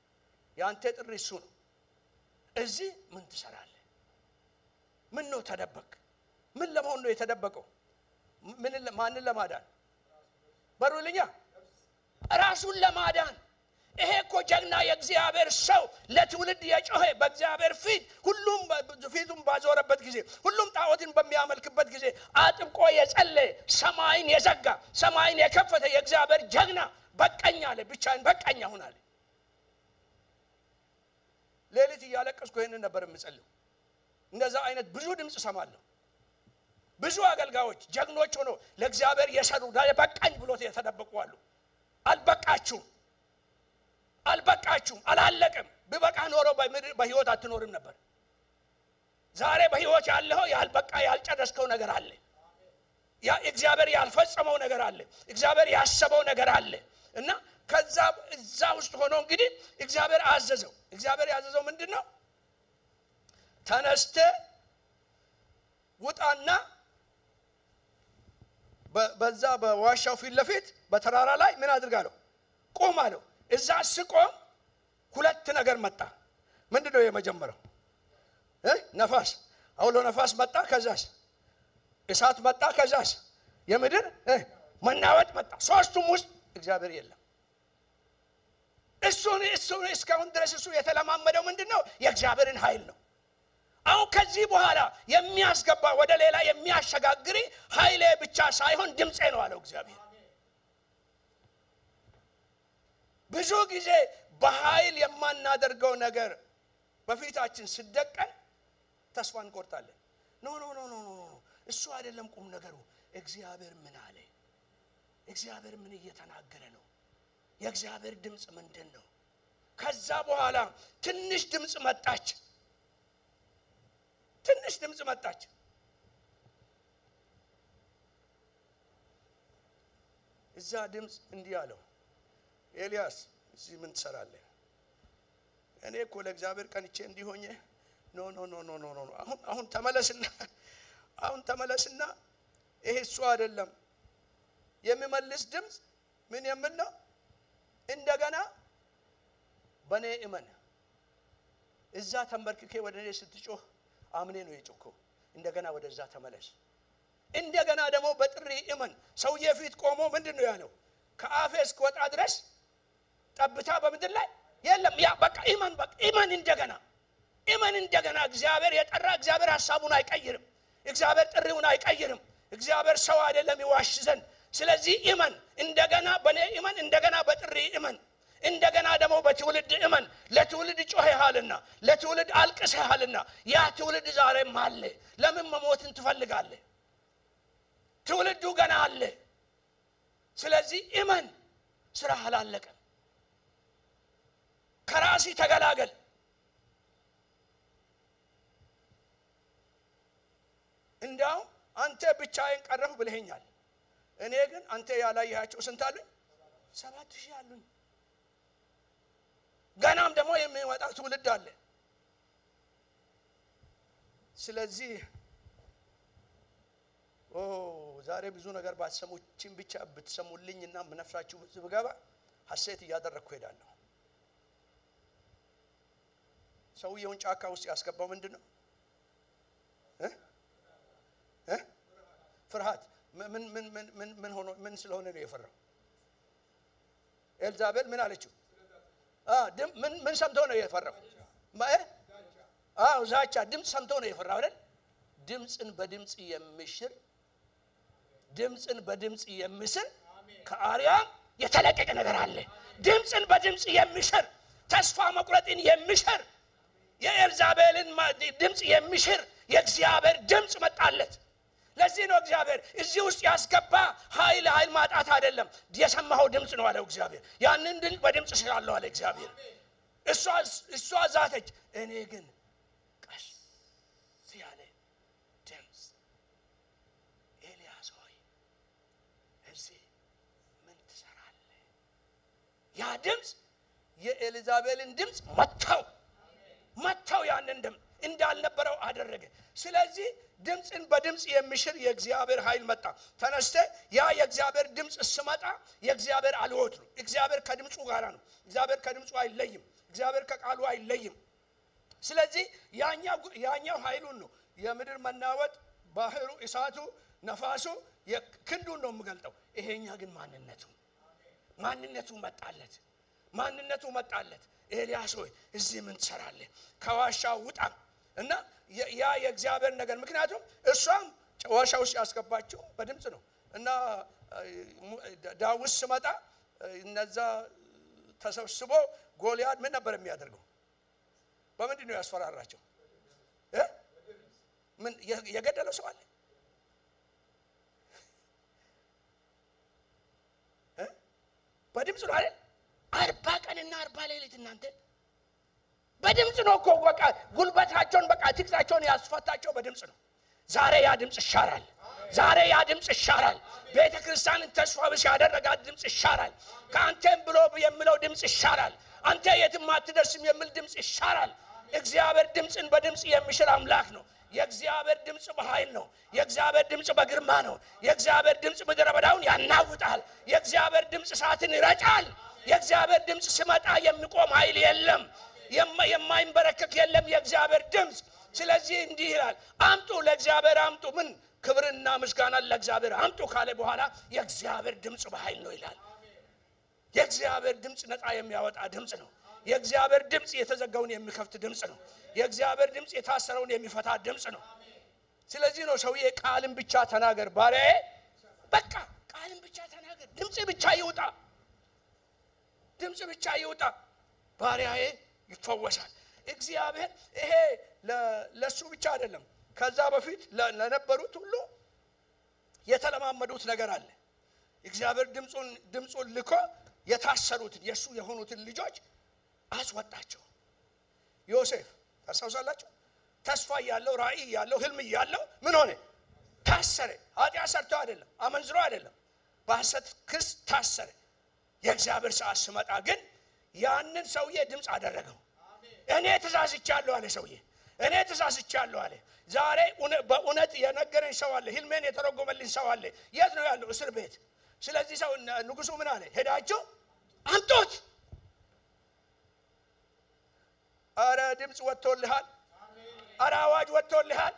ያንተ ጥሪ እሱ ነው። እዚህ ምን ትሰራለህ? ምን ነው ተደበቅ? ምን ለመሆን ነው የተደበቀው? ማንን ለማዳን? በሩልኛ ራሱን ለማዳን። ይሄ እኮ ጀግና የእግዚአብሔር ሰው ለትውልድ የጮኸ በእግዚአብሔር ፊት ሁሉም ፊቱን ባዞረበት ጊዜ ሁሉም ጣዖትን በሚያመልክበት ጊዜ አጥብቆ የጸለየ ሰማይን የዘጋ ሰማይን የከፈተ የእግዚአብሔር ጀግና በቀኝ አለ። ብቻዬን በቀኝ አሁን አለ። ሌሊት እያለቀስኩ ይሄንን ነበር የምጸልየው። እንደዛ አይነት ብዙ ድምጽ ሰማለሁ። ብዙ አገልጋዮች ጀግኖች ሆኖ ለእግዚአብሔር የሰሩ በቀኝ ብሎት የተደበቁ አሉ። አልበቃችሁም አላለቀም። ቢበቃ ኖሮ በህይወት አትኖርም ነበር። ዛሬ በህይወት ያለው ያልበቃ ያልጨረስከው ነገር አለ። ያ እግዚአብሔር ያልፈጸመው ነገር አለ። እግዚአብሔር ያሰበው ነገር አለ። እና ከዛ እዛ ውስጥ ሆኖ እንግዲህ እግዚአብሔር ያዘዘው ምንድነው? ተነስተ ውጣና በዛ በዋሻው ፊት ለፊት በተራራ ላይ ምን አድርጋለሁ? ቆም አለው። እዛ ስቆም ሁለት ነገር መጣ። ምንድነው የመጀመሪያው? ነፋስ፣ አውሎ ነፋስ መጣ። ከዛስ እሳት መጣ። ከዛስ የምድር መናወጥ መጣ። ሶስቱም ውስጥ እግዚአብሔር የለም። እሱ እስካሁን ድረስ እሱ የተለማመደው ምንድነው? የእግዚአብሔርን ኃይል ነው። አሁን ከዚህ በኋላ የሚያስገባ ወደ ሌላ የሚያሸጋግሪ ኃይሌ ብቻ ሳይሆን ድምጼ ነው አለው እግዚአብሔር። ብዙ ጊዜ በኃይል የማናደርገው ነገር በፊታችን ሲደቀን ተስፋ እንቆርጣለን። ኖ እሱ አይደለም ቁም ነገሩ። እግዚአብሔር ምን አለ? እግዚአብሔር ምን እየተናገረ ነው? የእግዚአብሔር ድምጽ ምንድነው? ከዛ በኋላ ትንሽ ድምጽ መጣች። እዛ ድምጽ እንዲህ አለው፣ ኤልያስ እዚህ ምን ትሰራለህ? እኔ እኮ ለእግዚአብሔር ቀንቼ እንዲሆኜ ኖ አሁን ተመለስና ይሄ እሱ አይደለም የሚመልስ ድምጽ ምን የሚል ነው? እንደገና በኔ እመን። እዛ ተንበርክኬ ወደ እኔ ስትጮህ አምኔ ነው የጮኸው። እንደገና ወደዛ ተመለስ። እንደገና ደግሞ በጥሪ እመን። ሰውዬ ፊት ቆሞ ምንድነው ያለው? ከአፌ እስኪወጣ ድረስ ጠብታ በምድር ላይ የለም ያ በቃ ኢማን እንደገና እግዚአብሔር የጠራ እግዚአብሔር ሐሳቡን አይቀይርም እግዚአብሔር ጥሪውን አይቀይርም እግዚአብሔር ሰው አይደለም ይዋሽ ዘንድ ስለዚህ ኢማን እንደገና በኔ ኢማን እንደገና በጥሪ ኢማን እንደገና ደግሞ በትውልድ ኢማን ለትውልድ ጮህሃልና ለትውልድ አልቅሰሃልና ያ ትውልድ ዛሬም አለ ለምን መሞትን ትፈልጋለህ ትውልዱ ገና አለ ስለዚህ ኢማን ስራ አላለቀም ከራሲ ተገላገል እንዳው አንተ ብቻዬን ቀረሁ ብለኸኛል እኔ ግን አንተ ያላየሃቸው ስንት አሉኝ 7000 አሉኝ ገናም ደግሞ የሚመጣ ትውልድ አለ ስለዚህ ዛሬ ብዙ ነገር ባትሰሙችን ብቻ ብትሰሙልኝና ምነፍሳችሁ ዝብገባ ሐሴት ያደረኩ ሄዳለሁ ሰውየውን ጫካ ውስጥ ያስገባው ምንድነው ፍርሃት ምን ሆኖ ምን ስለሆነ ነው የፈራው ኤልዛቤል ምን አለችው ምን ሰምቶ ነው የፈራው ዛቻ ድምጽ ሰምቶ ነው የፈራው አይደል ድምጽን በድምጽ የሚሽር ከአርያም የተለቀቀ ነገር አለ ድምጽን በድምጽ የሚሽር ተስፋ መቁረጥን የሚሽር የኤልዛቤልን ድምጽ የሚሽር የእግዚአብሔር ድምጽ መጣለት ለዚህ ነው እግዚአብሔር እዚህ ውስጥ ያስገባ ኃይል ማጣት አይደለም የሰማው ድምጽ ነው አለው እግዚአብሔር ያንን ድምጽ በድምጽ ስላለው አለ እግዚአብሔር እሷ ዛተች እኔ ግን ቀስ ሲያለ ድምጽ ኤልያስ ሆይ እዚህ ምን ትሰራለህ ያ ድምጽ የኤልዛቤልን ድምጽ መታው ያንን ድምጽ እንዳልነበረው አደረገ ስለዚህ ድምጽን በድምጽ የሚሽር የእግዚአብሔር ኃይል መጣ ተነስተ ያ የእግዚአብሔር ድምጽ ስመጣ የእግዚአብሔር አልወት ነው እግዚአብሔር ከድምጹ ጋር ነው እግዚአብሔር ከድምጹ አይለይም እግዚአብሔር ከቃሉ አይለይም ስለዚህ ያኛው ኃይሉን ነው የምድር መናወጥ ባህሩ እሳቱ ነፋሱ የክንዱን ነው የሚገልጠው ይሄኛ ግን ማንነቱ መጣለት ኤልያስ ሆይ እዚህ ምን ትሰራለህ ከዋሻው ውጣ እና ያ የእግዚአብሔር ነገር ምክንያቱም እሷም ዋሻው ውስጥ ያስገባችው በድምጽ ነው እና ዳዊት ሲመጣ እነዛ ተሰብስቦ ጎልያድ ምን ነበር የሚያደርገው በምንድን ነው ያስፈራራቸው ምን የገደለው ሰው አለ በድምጽ ነው አይደል 40 ቀንና 40 ሌሊት እናንተ በድምጽ ነው እኮ በቃ ጉልበታቸውን በቃ ትክታቸውን ያስፈታቸው በድምጽ ነው ዛሬ ያ ድምጽ ይሻራል ቤተክርስቲያንን ተስፋ ቢስ ያደረጋት ድምጽ ይሻራል ካንተም ብሎ የሚለው ድምጽ ይሻራል አንተ የትም አትደርስም የሚል ድምጽ ይሻራል እግዚአብሔር ድምጽን በድምጽ የሚሽር አምላክ ነው የእግዚአብሔር ድምጽ በኃይል ነው የእግዚአብሔር ድምጽ በግርማ ነው የእግዚአብሔር ድምጽ ምድረ በዳውን ያናውጣል የእግዚአብሔር ድምጽ እሳትን ይረጫል የእግዚአብሔር ድምጽ ሲመጣ የሚቆም ኃይል የለም የማይንበረከክ የለም የእግዚአብሔር ድምጽ ስለዚህ እንዲህ ይላል አምጡ ለእግዚአብሔር አምጡ ምን ክብርና ምስጋና ለእግዚአብሔር አምጡ ካለ በኋላ የእግዚአብሔር ድምጽ በኃይል ነው ይላል የእግዚአብሔር ድምጽ ነፃ የሚያወጣ ድምጽ ነው የእግዚአብሔር ድምጽ የተዘጋውን የሚከፍት ድምጽ ነው የእግዚአብሔር ድምጽ የታሰረውን የሚፈታ ድምጽ ነው ስለዚህ ነው ሰውዬ ቃልን ብቻ ተናገር ባሪያዬ በቃ ቃልን ብቻ ተናገር ድምጽ ብቻ ይውጣ ባሪያዬ ይፈወሳል እግዚአብሔር ይሄ ለሱ ብቻ አይደለም ከዛ በፊት ለነበሩት ሁሉ የተለማመዱት ነገር አለ እግዚአብሔር ድምጹን ልኮ የታሰሩትን የሱ የሆኑትን ልጆች አስወጣቸው ዮሴፍ ታስታውሳላችሁ ተስፋ ያለው ራእይ ያለው ህልም ያለው ምን ሆነ ታሰረ ኃጢአት ሰርቶ አይደለም አመንዝሮ አይደለም በሐሰት ክስ ታሰረ የእግዚአብሔር ሰዓት ሲመጣ ግን ያንን ሰውዬ ድምጽ አደረገው እኔ ተሳስቻለሁ አለ ሰውዬ እኔ ተሳስቻለሁ አለ ዛሬ በእውነት የነገረኝ ሰው አለ ህልሜን የተረጎመልኝ ሰው አለ የት ነው ያለው እስር ቤት ስለዚህ ሰው ንጉሱ ምን አለ ሄዳችሁ አምጡት አረ ድምጽ ወጥቶልሃል አረ አዋጅ ወጥቶልሃል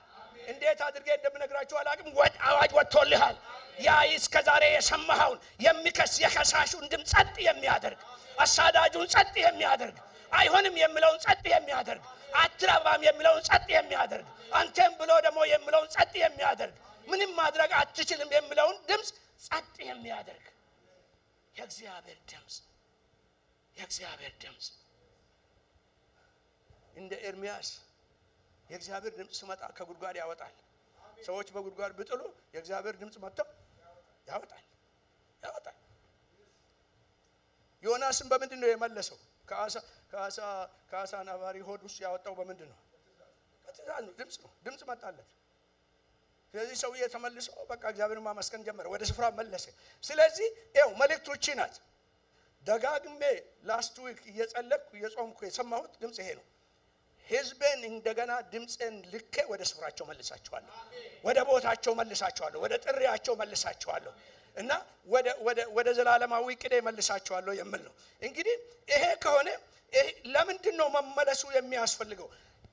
እንዴት አድርጌ እንደምነግራችሁ አላቅም አዋጅ ወጥቶልሃል ያ እስከዛሬ የሰማኸውን የሚከስ የከሳሹን ድምጽ ጸጥ የሚያደርግ አሳዳጁን ጸጥ የሚያደርግ አይሆንም የሚለውን ጸጥ የሚያደርግ አትራባም የሚለውን ጸጥ የሚያደርግ አንተም ብሎ ደግሞ የሚለውን ጸጥ የሚያደርግ ምንም ማድረግ አትችልም የሚለውን ድምጽ ጸጥ የሚያደርግ የእግዚአብሔር ድምጽ እንደ ኤርሚያስ የእግዚአብሔር ድምጽ ሲመጣ ከጉድጓድ ያወጣል። ሰዎች በጉድጓድ ብጥሉ የእግዚአብሔር ድምጽ መጥቶ ያወጣል። ዮናስን በምንድነው የመለሰው? ከአሳ ነባሪ ሆድ ውስጥ ያወጣው በምንድነው? በትእዛዝ ነው። ድምጽ መጣለት። ስለዚህ ሰውዬ ተመልሶ በቃ እግዚአብሔርን ማመስገን ጀመረ፣ ወደ ስፍራ መለሰ። ስለዚህ መልእክቶች ናት ደጋግሜ ላስት ዊክ እየጸለይኩ እየጾምኩ የሰማሁት ድምጽ ይሄ ነው። ሕዝቤን እንደገና ድምጽን ልኬ ወደ ስፍራቸው መልሳቸዋለሁ፣ ወደ ቦታቸው መልሳቸዋለሁ፣ ወደ ጥሪያቸው መልሳቸዋለሁ እና ወደ ዘላለማዊ ቅዴ መልሳቸዋለሁ የሚል ነው። እንግዲህ ይሄ ከሆነ ለምንድን ነው መመለሱ የሚያስፈልገው?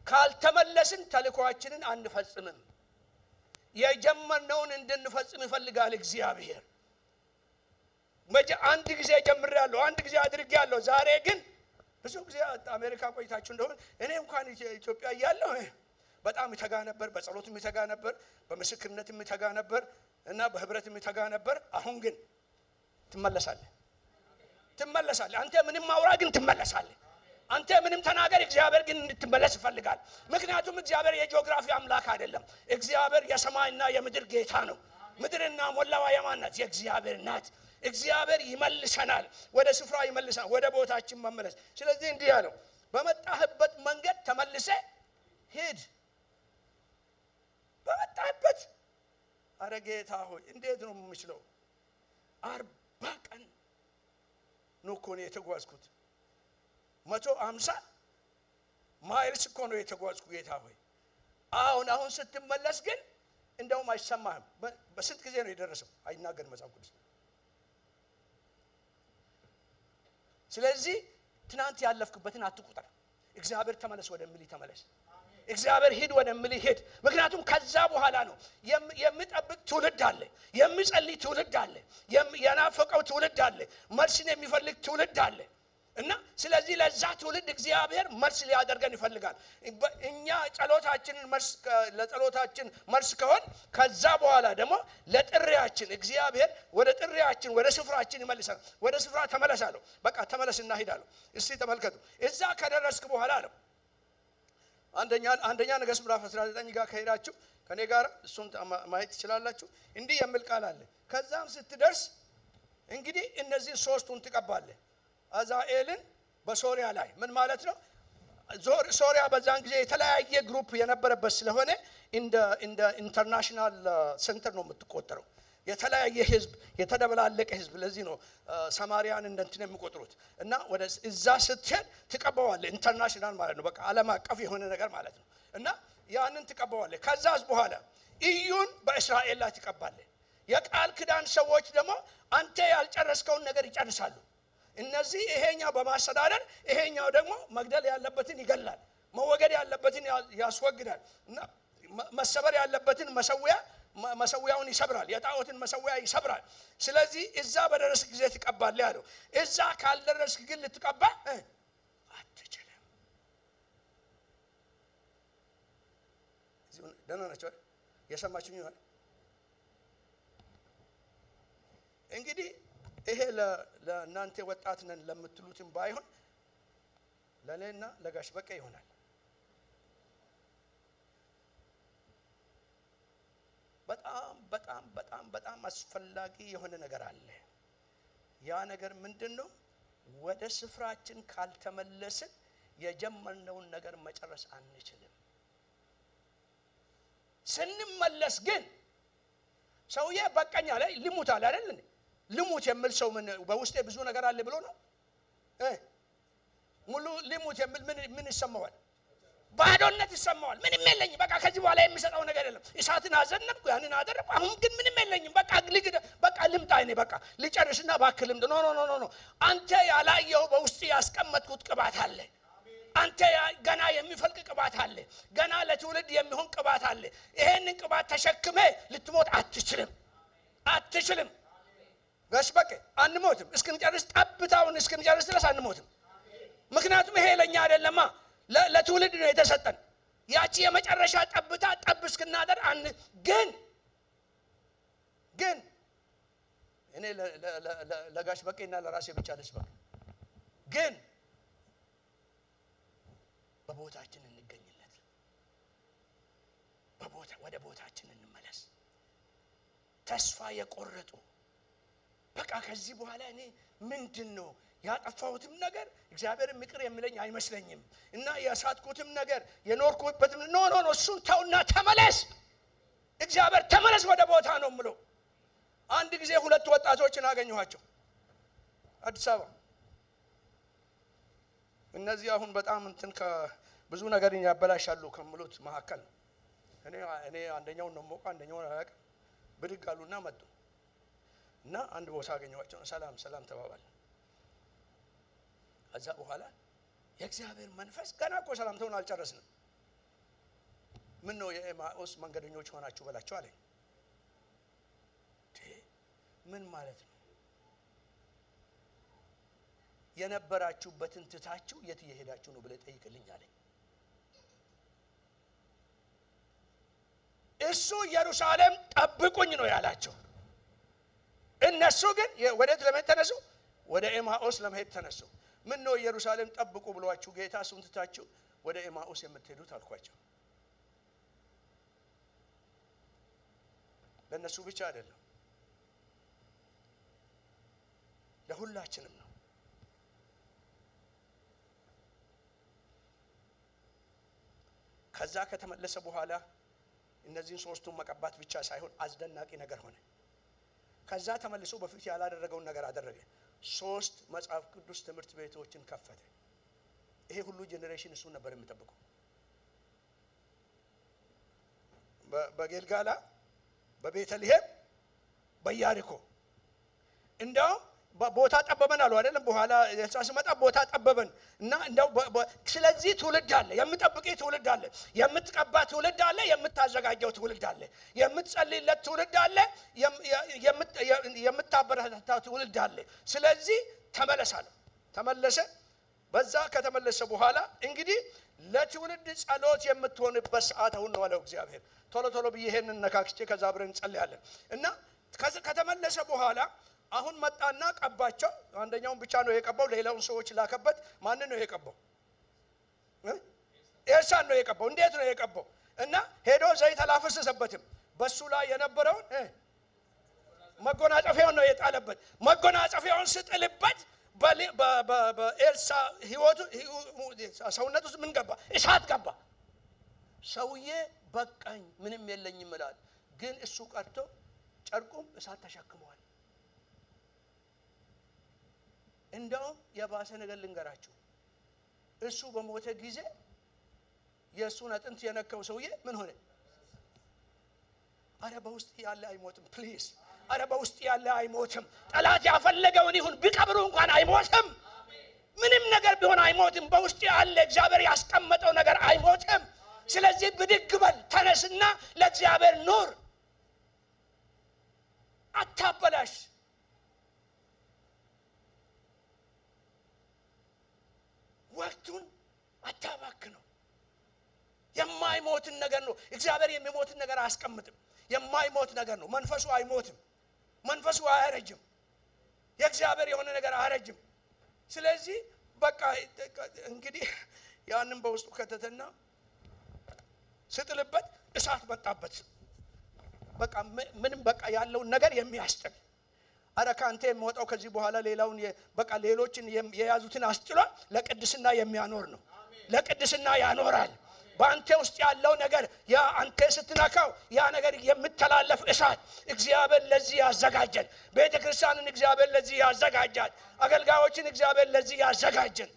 ካልተመለስን ተልእኮአችንን አንፈጽምም። የጀመርነውን እንድንፈጽም ይፈልጋል እግዚአብሔር። አንድ ጊዜ ጀምሬያለሁ፣ አንድ ጊዜ አድርጌያለሁ። ዛሬ ግን ብዙ ጊዜ አሜሪካ ቆይታችሁ እንደሆነ እኔ እንኳን ኢትዮጵያ እያለሁ በጣም ይተጋ ነበር፣ በጸሎትም ይተጋ ነበር፣ በምስክርነትም ይተጋ ነበር እና በህብረትም ይተጋ ነበር። አሁን ግን ትመለሳለህ። አንተ ምንም ማውራ ግን ትመለሳለህ። አንተ ምንም ተናገር፣ እግዚአብሔር ግን እንድትመለስ ይፈልጋል። ምክንያቱም እግዚአብሔር የጂኦግራፊ አምላክ አይደለም። እግዚአብሔር የሰማይና የምድር ጌታ ነው። ምድርና ሞላዋ የማን ናት? የእግዚአብሔር ናት። እግዚአብሔር ይመልሰናል፣ ወደ ስፍራ ይመልሰናል፣ ወደ ቦታችን መመለስ። ስለዚህ እንዲህ ያለው በመጣህበት መንገድ ተመልሰ ሂድ። በመጣህበት አረ ጌታ ሆይ እንዴት ነው የምችለው? 40 ቀን ነው እኮ ነው የተጓዝኩት። 150 ማይልስ እኮ ነው የተጓዝኩ ጌታ ሆይ። አሁን ስትመለስ ግን እንደውም አይሰማህም። በስንት ጊዜ ነው የደረሰው? አይናገርም መጽሐፍ ቅዱስ። ስለዚህ ትናንት ያለፍክበትን አትቁጠር። እግዚአብሔር ተመለስ ወደሚል ተመለስ። እግዚአብሔር ሂድ ወደሚል ሂድ። ምክንያቱም ከዛ በኋላ ነው የሚጠብቅ ትውልድ አለ፣ የሚጸልይ ትውልድ አለ፣ የናፈቀው ትውልድ አለ፣ መልስን የሚፈልግ ትውልድ አለ እና ስለዚህ ለዛ ትውልድ እግዚአብሔር መልስ ሊያደርገን ይፈልጋል። እኛ ለጸሎታችን መልስ ከሆን ከዛ በኋላ ደግሞ ለጥሪያችን እግዚአብሔር ወደ ጥሪያችን ወደ ስፍራችን ይመልሰናል። ወደ ስፍራ ተመለሳለሁ፣ በቃ ተመለስና ሂዳለሁ። እስቲ ተመልከቱ፣ እዛ ከደረስክ በኋላ ነው አንደኛ ነገሥት ምዕራፍ 19 ጋር ከሄዳችሁ ከኔ ጋር እሱን ማየት ትችላላችሁ። እንዲህ የሚል ቃል አለ። ከዛም ስትደርስ እንግዲህ እነዚህ ሶስቱን ትቀባለህ። አዛኤልን በሶሪያ ላይ ምን ማለት ነው? ሶሪያ በዛን ጊዜ የተለያየ ግሩፕ የነበረበት ስለሆነ እንደ ኢንተርናሽናል ሴንተር ነው የምትቆጠረው። የተለያየ ህዝብ፣ የተደበላለቀ ህዝብ። ለዚህ ነው ሰማሪያን እንደንትን የሚቆጥሩት። እና ወደ እዛ ስትሄድ ትቀባዋለህ። ኢንተርናሽናል ማለት ነው፣ በቃ ዓለም አቀፍ የሆነ ነገር ማለት ነው። እና ያንን ትቀባዋለህ። ከዛስ በኋላ ኢዩን በእስራኤል ላይ ትቀባለህ። የቃል ኪዳን ሰዎች ደግሞ አንተ ያልጨረስከውን ነገር ይጨርሳሉ። እነዚህ ይሄኛው በማስተዳደር ይሄኛው ደግሞ መግደል ያለበትን ይገላል፣ መወገድ ያለበትን ያስወግዳል እና መሰበር ያለበትን መሰዊያውን ይሰብራል፣ የጣዖትን መሰዊያ ይሰብራል። ስለዚህ እዛ በደረስክ ጊዜ ትቀባለህ ያለው። እዛ ካልደረስክ ግን ልትቀባ አትችልም። ደህና ናቸው የሰማችሁኝ ይሆናል። እንግዲህ ይሄ ለእናንተ ወጣት ነን ለምትሉትም ባይሆን ለኔና ለጋሽ በቃ ይሆናል። በጣም አስፈላጊ የሆነ ነገር አለ። ያ ነገር ምንድነው? ወደ ስፍራችን ካልተመለስን የጀመርነውን ነገር መጨረስ አንችልም። ስንመለስ ግን ሰውዬ በቀኛ ላይ ልሙት አለ አይደል? ልሙት የሚል ሰው ምን በውስጤ ብዙ ነገር አለ ብሎ ነው ሙሉ ልሙት የሚል ምን ይሰማዋል? ባዶነት ይሰማዋል። ምንም የለኝም፣ በቃ ከዚህ በኋላ የሚሰጠው ነገር የለም። እሳትን አዘነብኩ፣ ያንን አደረኩ፣ አሁን ግን ምንም የለኝም፣ በቃ ልምጣ፣ እኔ በቃ ልጨርስና እባክህ ልምጣ። ኖ አንተ ያላየው በውስጥ ያስቀመጥኩት ቅባት አለ። አንተ ገና የሚፈልቅ ቅባት አለ። ገና ለትውልድ የሚሆን ቅባት አለ። ይሄንን ቅባት ተሸክመ ልትሞት አትችልም። ጋሽ በቃ አንሞትም። እስክንጨርስ ጠብታውን እስክንጨርስ ድረስ አንሞትም። ምክንያቱም ይሄ ለኛ አይደለማ ለትውልድ ነው የተሰጠን ያቺ የመጨረሻ ጠብታ ጠብስክናደር ግን እኔ ለጋሽ በቀይና ለራሴ ብቻ ልስበክ ግን በቦታችን እንገኝለት ወደ ቦታችን እንመለስ ተስፋ የቆረጡ በቃ ከዚህ በኋላ እኔ ምንድነው ያጠፋሁትም ነገር እግዚአብሔር ምክር የሚለኝ አይመስለኝም እና ያሳትኩትም ነገር የኖርኩበትም ኖ እሱን ተውና ተመለስ እግዚአብሔር ተመለስ ወደ ቦታ ነው ምሎ አንድ ጊዜ ሁለት ወጣቶችን አገኘኋቸው አዲስ አበባ እነዚህ አሁን በጣም እንትን ከብዙ ነገር ያበላሻሉ ከመሉት መሐከል እኔ አንደኛው ነው ሞቃ አንደኛው አያቅ ብድግ አሉና መጡ እና አንድ ቦታ አገኘኋቸው ሰላም ተባባል አዛ በኋላ የእግዚአብሔር መንፈስ ገና እኮ ሰላምታውን አልጨረስንም ምን ነው የኤማኡስ መንገደኞች ሆናችሁ በላችሁ አለኝ ምን ማለት ነው የነበራችሁበትን ትታችሁ የት እየሄዳችሁ ነው ብለ ጠይቅልኝ አለኝ እሱ ኢየሩሳሌም ጠብቁኝ ነው ያላቸው እነሱ ግን ወዴት ለመሄድ ተነሱ ወደ ኤማኡስ ለመሄድ ተነሱ ምን ነው ኢየሩሳሌም ጠብቁ ብሏችሁ ጌታ እሱን ትታችሁ ወደ ኤማኡስ የምትሄዱት አልኳቸው ለነሱ ብቻ አይደለም ለሁላችንም ነው ከዛ ከተመለሰ በኋላ እነዚህን ሶስቱን መቀባት ብቻ ሳይሆን አስደናቂ ነገር ሆነ ከዛ ተመልሶ በፊት ያላደረገውን ነገር አደረገ ሶስት መጽሐፍ ቅዱስ ትምህርት ቤቶችን ከፈተ ይሄ ሁሉ ጄኔሬሽን እሱ ነበር የሚጠብቀው በጌልጋላ በቤተልሔም በያሪኮ እንደው ቦታ ጠበበን አሉ አይደለም በኋላ ያሳስመጣ ቦታ ጠበበን እና እንደው ስለዚህ ትውልድ አለ የምትጠብቂ ትውልድ አለ የምትቀባ ትውልድ አለ የምታዘጋጀው ትውልድ አለ የምትጸልይለት ትውልድ አለ የምታበረታታ ትውልድ አለ ስለዚህ ተመለሰ በዛ ከተመለሰ በኋላ እንግዲህ ለትውልድ ጸሎት የምትሆንበት ሰዓት አሁን ነው አለው እግዚአብሔር ቶሎ በይሄንን ነካክቼ ከዛ አብረን እንጸልያለን እና ከተመለሰ በኋላ አሁን መጣና ቀባቸው አንደኛውን ብቻ ነው የቀባው ሌላውን ሰዎች ላከበት ማን ነው የቀባው ኤልሳዕ ነው የቀባው እንዴት ነው የቀባው እና ሄዶ ዘይት አላፈሰሰበትም በሱ ላይ የነበረውን መጎናጸፊያውን ነው የጣለበት መጎናጸፊያውን ስጥልበት በኤልሳዕ ህይወቱ ሰውነቱ ምን ገባ እሳት ገባ ሰውዬ በቃኝ ምንም የለኝም ይላል ግን እሱ ቀርቶ ጨርቁም እሳት ተሸክሟል እንደው የባሰ ነገር ልንገራችሁ እሱ በሞተ ጊዜ የሱን አጥንት የነካው ሰውዬ ምን ሆነ አረ በውስጥ ያለ አይሞትም ፕሊዝ አረ በውስጥ ያለ አይሞትም ጠላት ያፈለገውን ይሁን ቢቀብሩ እንኳን አይሞትም ምንም ነገር ቢሆን አይሞትም በውስጥ ያለ እግዚአብሔር ያስቀመጠው ነገር አይሞትም ስለዚህ ብድግ በል ተነስና ለእግዚአብሔር ኑር አታበላሽ ወቅቱን አታባክነው የማይሞትን ነገር ነው እግዚአብሔር የሚሞትን ነገር አያስቀምጥም የማይሞት ነገር ነው መንፈሱ አይሞትም መንፈሱ አያረጅም የእግዚአብሔር የሆነ ነገር አያረጅም ስለዚህ በቃ እንግዲህ ያንን በውስጡ ከተተና ስጥልበት እሳት መጣበት በቃ ምንም በቃ ያለውን ነገር የሚያስጥል አረካንተ የሚወጣው ከዚህ በኋላ ሌላውን በቃ ሌሎችን የያዙትን አስጥሎ ለቅድስና የሚያኖር ነው ለቅድስና ያኖራል በአንተ ውስጥ ያለው ነገር ያ አንተ ስትነካው ያ ነገር የምትተላለፍ እሳት እግዚአብሔር ለዚህ ያዘጋጀን ቤተክርስቲያንን እግዚአብሔር ለዚህ ያዘጋጃል አገልጋዮችን እግዚአብሔር ለዚህ ያዘጋጀን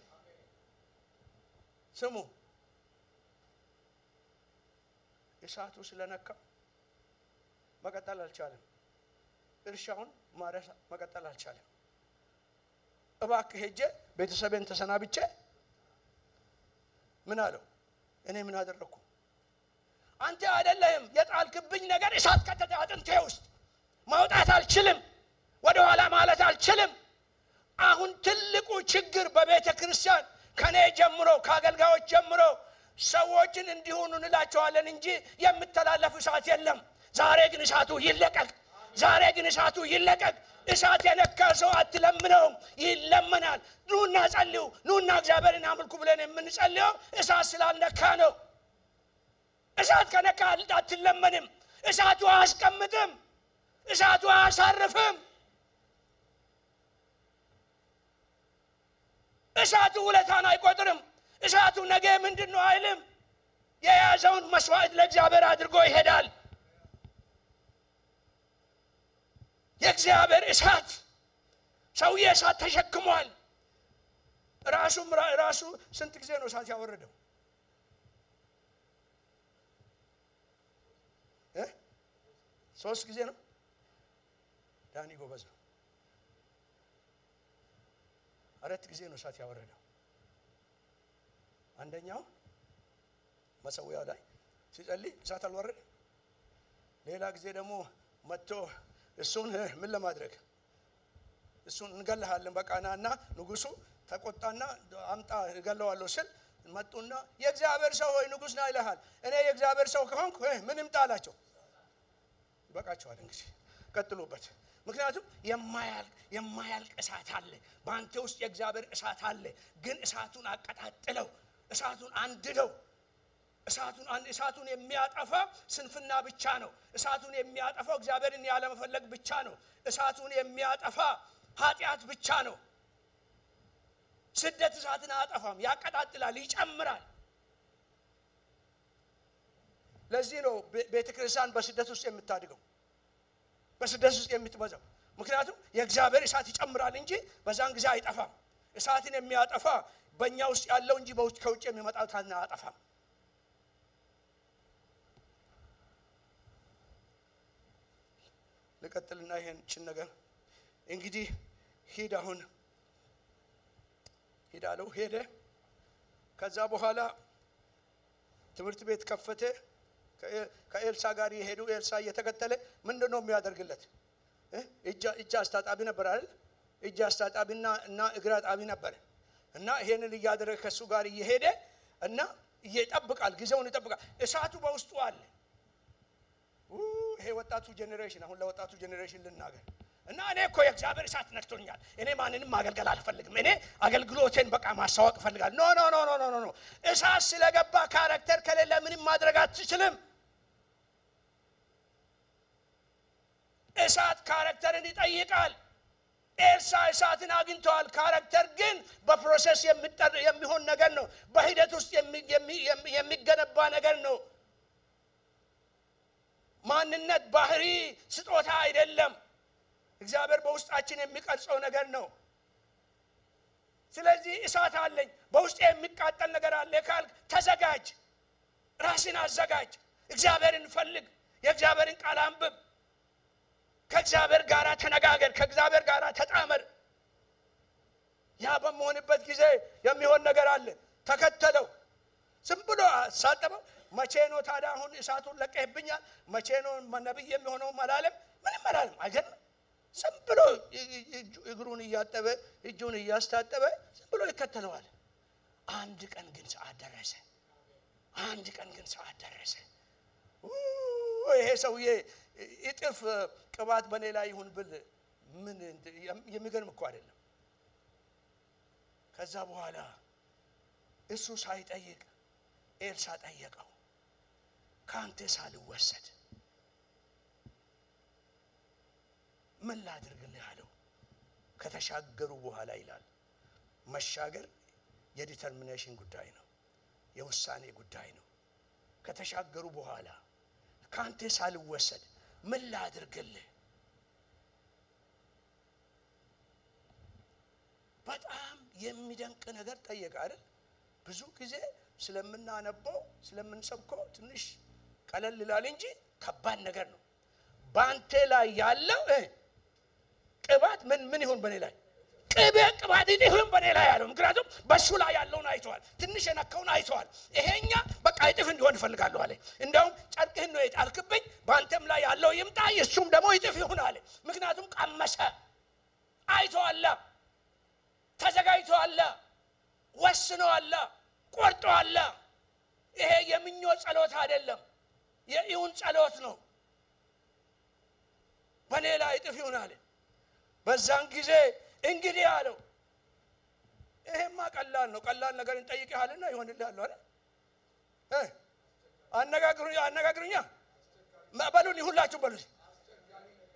ስሙ እሳቱ ስለነካ መቀጠል አልቻለም እርሻውን ማረስ መቀጠል አልቻለም እባክህ ሄጄ ቤተሰቤን ተሰናብቼ ምን አለው እኔ ምን አደረኩ አንተ አይደለም የጣልክብኝ ነገር እሳት ከተተ አጥንቴ ውስጥ ማውጣት አልችልም ወደ ኋላ ማለት አልችልም አሁን ትልቁ ችግር በቤተ ክርስቲያን ከኔ ጀምሮ ከአገልጋዮች ጀምሮ ሰዎችን እንዲሆኑ እንላቸዋለን እንጂ የምትተላለፍ እሳት የለም። ዛሬ ግን እሳቱ ይለቀቅ። ዛሬ ግን እሳቱ ይለቀቅ። እሳት የነካ ሰው አትለምነው፣ ይለመናል። ኑና ጸልዩ፣ ኑና እግዚአብሔርን አምልኩ ብለን የምንጸልየው እሳት ስላልነካ ነው። እሳት ከነካ አትለመንም። እሳቱ አያስቀምጥም፣ እሳቱ አያሳርፍም። እሳቱ ውለታን አይቆጥርም። እሳቱ ነገ ምንድነው አይልም። የያዘውን መስዋዕት ለእግዚአብሔር አድርጎ ይሄዳል። የእግዚአብሔር እሳት ሰውዬ እሳት ተሸክሟል። ራሱ ስንት ጊዜ ነው እሳት ያወረደው? 3 ጊዜ ነው። ዳኒ ጎበዝ ነው። 4 ጊዜ ነው እሳት ያወረደው። አንደኛው መሰዊያው ላይ ሲጸልይ እሳት አልወረደም። ሌላ ጊዜ ደግሞ መጥቶ እሱን ምን ለማድረግ እሱን እንገለሃለን በቃናና ንጉሱ ተቆጣና አምጣ እገለዋለሁ ስል መጡና የእግዚአብሔር ሰው ሆይ ንጉስ ና ይልሃል። እኔ የእግዚአብሔር ሰው ከሆንኩ ምንም ጣላቸው። በቃቸዋል። እንግዲህ ቀጥሉበት። ምክንያቱም የማያልቅ እሳት አለ በአንተ ውስጥ። የእግዚአብሔር እሳት አለ። ግን እሳቱን አቀጣጥለው፣ እሳቱን አንድደው። እሳቱን የሚያጠፋ ስንፍና ብቻ ነው። እሳቱን የሚያጠፋው እግዚአብሔርን ያለ መፈለግ ብቻ ነው። እሳቱን የሚያጠፋ ኃጢአት ብቻ ነው። ስደት እሳትን አያጠፋም፣ ያቀጣጥላል፣ ይጨምራል። ለዚህ ነው ቤተክርስቲያን በስደት ውስጥ የምታድገው፣ በስደት ውስጥ የምትበዛው። ምክንያቱም የእግዚአብሔር እሳት ይጨምራል እንጂ በዛን ጊዜ አይጠፋም። እሳትን የሚያጠፋ በእኛ ውስጥ ያለው እንጂ ከውጭ የሚመጣው እሳትን አያጠፋም። ልቀጥልና ይሄን ነገር እንግዲህ ሂድ አሁን ሄዳለው። ሄደ። ከዛ በኋላ ትምህርት ቤት ከፈተ። ከኤልሳ ጋር የሄዱ ኤልሳ እየተከተለ ምንድነው የሚያደርግለት? እጅ አስታጣቢ ነበር አይደል? እጅ አስታጣቢና እግር አጣቢ ነበር። እና ይሄንን እያደረገ ከሱ ጋር እየሄደ እና ይጠብቃል፣ ጊዜውን ይጠብቃል። እሳቱ በውስጡ አለ። ይሄ ወጣቱ ጄኔሬሽን፣ አሁን ለወጣቱ ጄኔሬሽን ልናገር እና እኔ እኮ የእግዚአብሔር እሳት ነክቶኛል፣ እኔ ማንንም ማገልገል አልፈልግም፣ እኔ አገልግሎቴን በቃ ማሳወቅ እፈልጋለሁ። ኖ ኖ ኖ ኖ ኖ ኖ እሳት ስለገባ ካራክተር ከሌለ ምንም ማድረግ አትችልም። እሳት ካራክተርን ይጠይቃል። ኤልሳ እሳትን አግኝተዋል። ካራክተር ግን በፕሮሰስ የሚሆን ነገር ነው፣ በሂደት ውስጥ የሚገነባ ነገር ነው። ማንነት፣ ባህሪ፣ ስጦታ አይደለም። እግዚአብሔር በውስጣችን የሚቀርጸው ነገር ነው። ስለዚህ እሳት አለኝ በውስጤ የሚቃጠል ነገር አለ ካልክ ተዘጋጅ፣ ራስን አዘጋጅ፣ እግዚአብሔርን ፈልግ፣ የእግዚአብሔርን ቃል አንብብ፣ ከእግዚአብሔር ጋር ተነጋገር፣ ከእግዚአብሔር ጋር ተጣመር። ያ በመሆንበት ጊዜ የሚሆን ነገር አለ። ተከተለው። ዝም ብሎ አሳጠበው። መቼ ነው ታዲያ አሁን እሳቱን ለቀህብኛል፣ መቼ ነው ነብይ የሚሆነው አላለም፣ ምንም አላለም። አይገርም? ዝም ብሎ እግሩን እያጠበ እጁን እያስታጠበ ዝም ብሎ ይከተለዋል። አንድ ቀን ግን ሰዓት ደረሰ። አንድ ቀን ግን ሰዓት ደረሰ። ይሄ ሰውዬ እጥፍ ቅባት በኔ ላይ ይሁን ብል ምን የሚገርም እኮ አይደለም። ከዛ በኋላ እሱ ሳይጠይቅ ኤልሳ ጠየቀው፣ ካንተ ሳልወሰድ ምን ላድርግልህ አለው። ከተሻገሩ በኋላ ይላል፣ መሻገር የዲተርሚኔሽን ጉዳይ ነው፣ የውሳኔ ጉዳይ ነው። ከተሻገሩ በኋላ ካንተ ሳልወሰድ ምን ላድርግልህ? በጣም የሚደንቅ ነገር ጠየቀ አይደል? ብዙ ጊዜ ስለምናነበው ስለምንሰብከው ትንሽ ቀለል ይላል እንጂ ከባድ ነገር ነው። ባንተ ላይ ያለው ቅባት ምን ይሁን በኔ ላይ ቅባት ይሁን በኔ ላይ ያለው። ምክንያቱም በሱ ላይ ያለውን አይተዋል፣ ትንሽ የነካውን አይተዋል። ይሄኛ በቃ ይጥፍ እንዲሆን እፈልጋለሁ አለ። እንደውም ጨርቅህን ነው የጣልክብኝ፣ ባንተም ላይ ያለው ይምጣ፣ እሱም ደግሞ ይጥፍ ይሁን አለ። ምክንያቱም ቀመሰ፣ አይተዋል፣ ተዘጋጅተዋል። ወስኗል ቆርጧል ይሄ የምኞት ጸሎት አይደለም የኢዩን ጸሎት ነው በኔ ላይ ጥፍ ይሆናል በዛን ጊዜ እንግዲህ አለው ይሄማ ቀላል ነው ቀላል ነገር እንጠይቅሃልና ይሆንልሃል አይደል አነጋግሩኛ ማባሉን ይሁላችሁ በሉት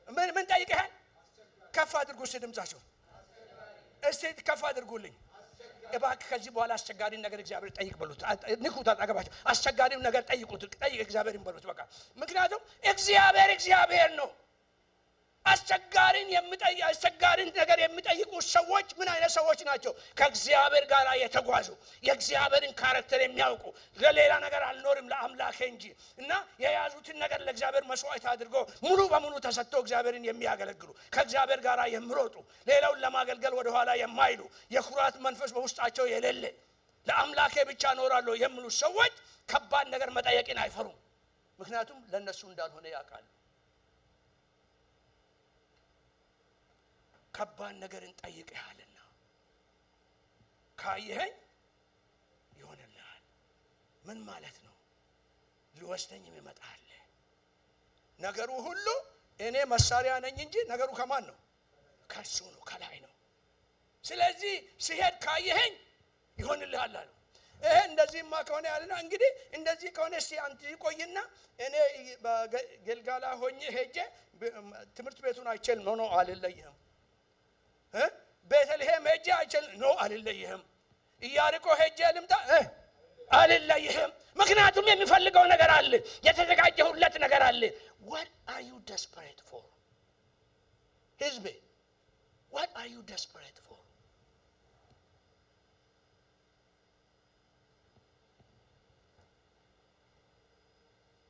ምን ጠይቀሃል ከፍ አድርጉ ድምጻችሁ እስቲ ከፍ አድርጉልኝ እባክህ ከዚህ በኋላ አስቸጋሪ ነገር እግዚአብሔር ጠይቅ በሉት ንኩት አጠገባችሁ አስቸጋሪው ነገር ጠይቁት ጠይቅ እግዚአብሔርን በሉት በቃ ምክንያቱም እግዚአብሔር ነው አስቸጋሪን ነገር የሚጠይቁ ሰዎች ምን አይነት ሰዎች ናቸው ከእግዚአብሔር ጋር የተጓዙ የእግዚአብሔርን ካራክተር የሚያውቁ ለሌላ ነገር አልኖርም ለአምላኬ እንጂ እና የያዙትን ነገር ለእግዚአብሔር መስዋዕት አድርጎ ሙሉ በሙሉ ተሰጥቶ እግዚአብሔርን የሚያገለግሉ ከእግዚአብሔር ጋር የሚሮጡ ሌላውን ለማገልገል ወደ ኋላ የማይሉ የኩራት መንፈስ በውስጣቸው የሌለ ለአምላኬ ብቻ ኖራለሁ የሚሉ ሰዎች ከባድ ነገር መጠየቅን አይፈሩም ምክንያቱም ለነሱ እንዳልሆነ ያውቃሉ ከባድ ነገርን ጠይቀሃልና ካየኸኝ ይሆንልሃል ምን ማለት ነው ሊወስደኝ ይመጣል ነገሩ ሁሉ እኔ መሳሪያ ነኝ እንጂ ነገሩ ከማን ነው ከሱ ነው ከላይ ነው ስለዚህ ሲሄድ ካየኸኝ ይሆንልሃል አለ እንደዚህማ ከሆነ ያለና እንግዲህ እንደዚህ ከሆነ እስቲ አንተ ይቆይና እኔ በገልጋላ ሆኜ ሄጄ ትምህርት ቤቱን አይችል ነው አልለይህም ቤተልሔም ሄጄ አይችል ነው አልለይህም ኢያሪኮ ሄጄ ልምጣ አልለይህም ምክንያቱም የሚፈልገው ነገር አለ የተዘጋጀሁለት ነገር አለ what are you desperate for ህዝቤ what are you desperate for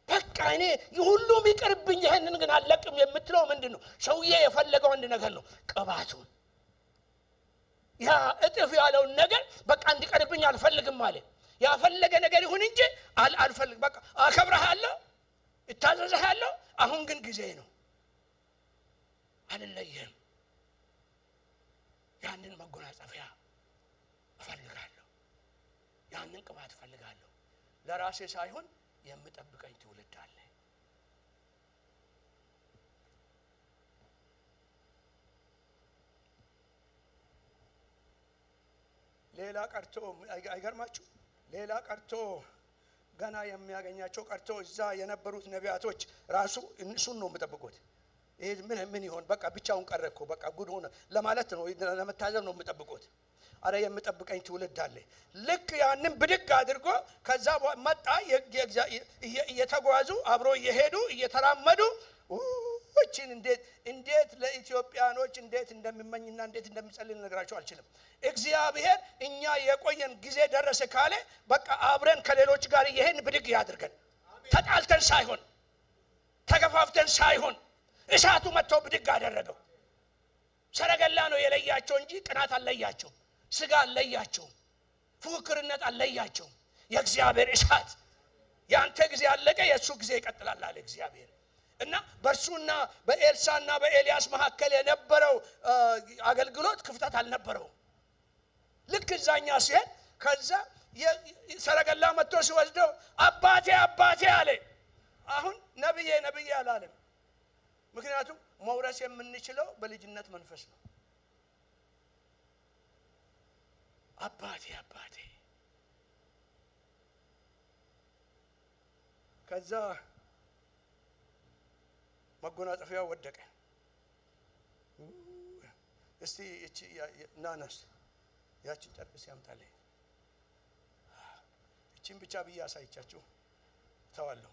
በቃ እኔ ሁሉም ይቅርብኝ ይሄንን ግን አለቅም የምትለው ምንድነው ሰውዬ የፈለገው አንድ ነገር ነው ቅባቱን ያ እጥፍ ያለው ነገር በቃ እንዲቀርብኝ አልፈልግም ማለት ያፈለገ ነገር ይሁን እንጂ አልፈልግ በቃ አከብረሃለሁ እታዘዝሃለሁ አሁን ግን ጊዜ ነው አልለይህም ያንን መጎናጸፊያ እፈልጋለሁ ያንን ቅባት እፈልጋለሁ ለራሴ ሳይሆን የምጠብቀኝ ትውልድ አለ ሌላ ቀርቶ አይገርማችሁ ሌላ ቀርቶ ገና የሚያገኛቸው ቀርቶ እዛ የነበሩት ነቢያቶች ራሱ እሱን ነው የምጠብቁት ይሄ ምን ይሆን በቃ ብቻውን ቀረኮ በቃ ጉድ ሆነ ለማለት ነው ለመታዘብ ነው የምጠብቁት አረ የምጠብቀኝ ትውልድ አለ ልክ ያንን ብድግ አድርጎ ከዛ መጣ እየተጓዙ አብሮ እየሄዱ እየተራመዱ ወጭን እንዴት ለኢትዮጵያኖች እንዴት እንደሚመኝና እንዴት እንደሚጸልይ ነገራቸው አልችልም እግዚአብሔር እኛ የቆየን ጊዜ ደረሰ ካለ በቃ አብረን ከሌሎች ጋር ይሄን ብድግ ያድርገን ተጣልተን ሳይሆን ተገፋፍተን ሳይሆን እሳቱ መጥቶ ብድግ አደረገው ሰረገላ ነው የለያቸው እንጂ ቅናት አለያቸው ስጋ አለያቸው ፉክክርነት አለያቸው የእግዚአብሔር እሳት ያንተ ጊዜ አለቀ የሱ ጊዜ ይቀጥላል አለ እግዚአብሔር እና በርሱና በኤልሳና በኤልያስ መካከል የነበረው አገልግሎት ክፍተት አልነበረው ልክ እዛኛ ሲሄድ ከዛ ሰረገላ መጥቶ ሲወስደው አባቴ አለ አሁን ነብዬ አላለም ምክንያቱም መውረስ የምንችለው በልጅነት መንፈስ ነው አባቴ ከዛ መጎናጸፊያ ወደቀ እስቲ እቺ ናናስ ያቺን ጨርቅ ሲያምጣልኝ እቺን ብቻ ብያሳይቻችሁ ተዋለሁ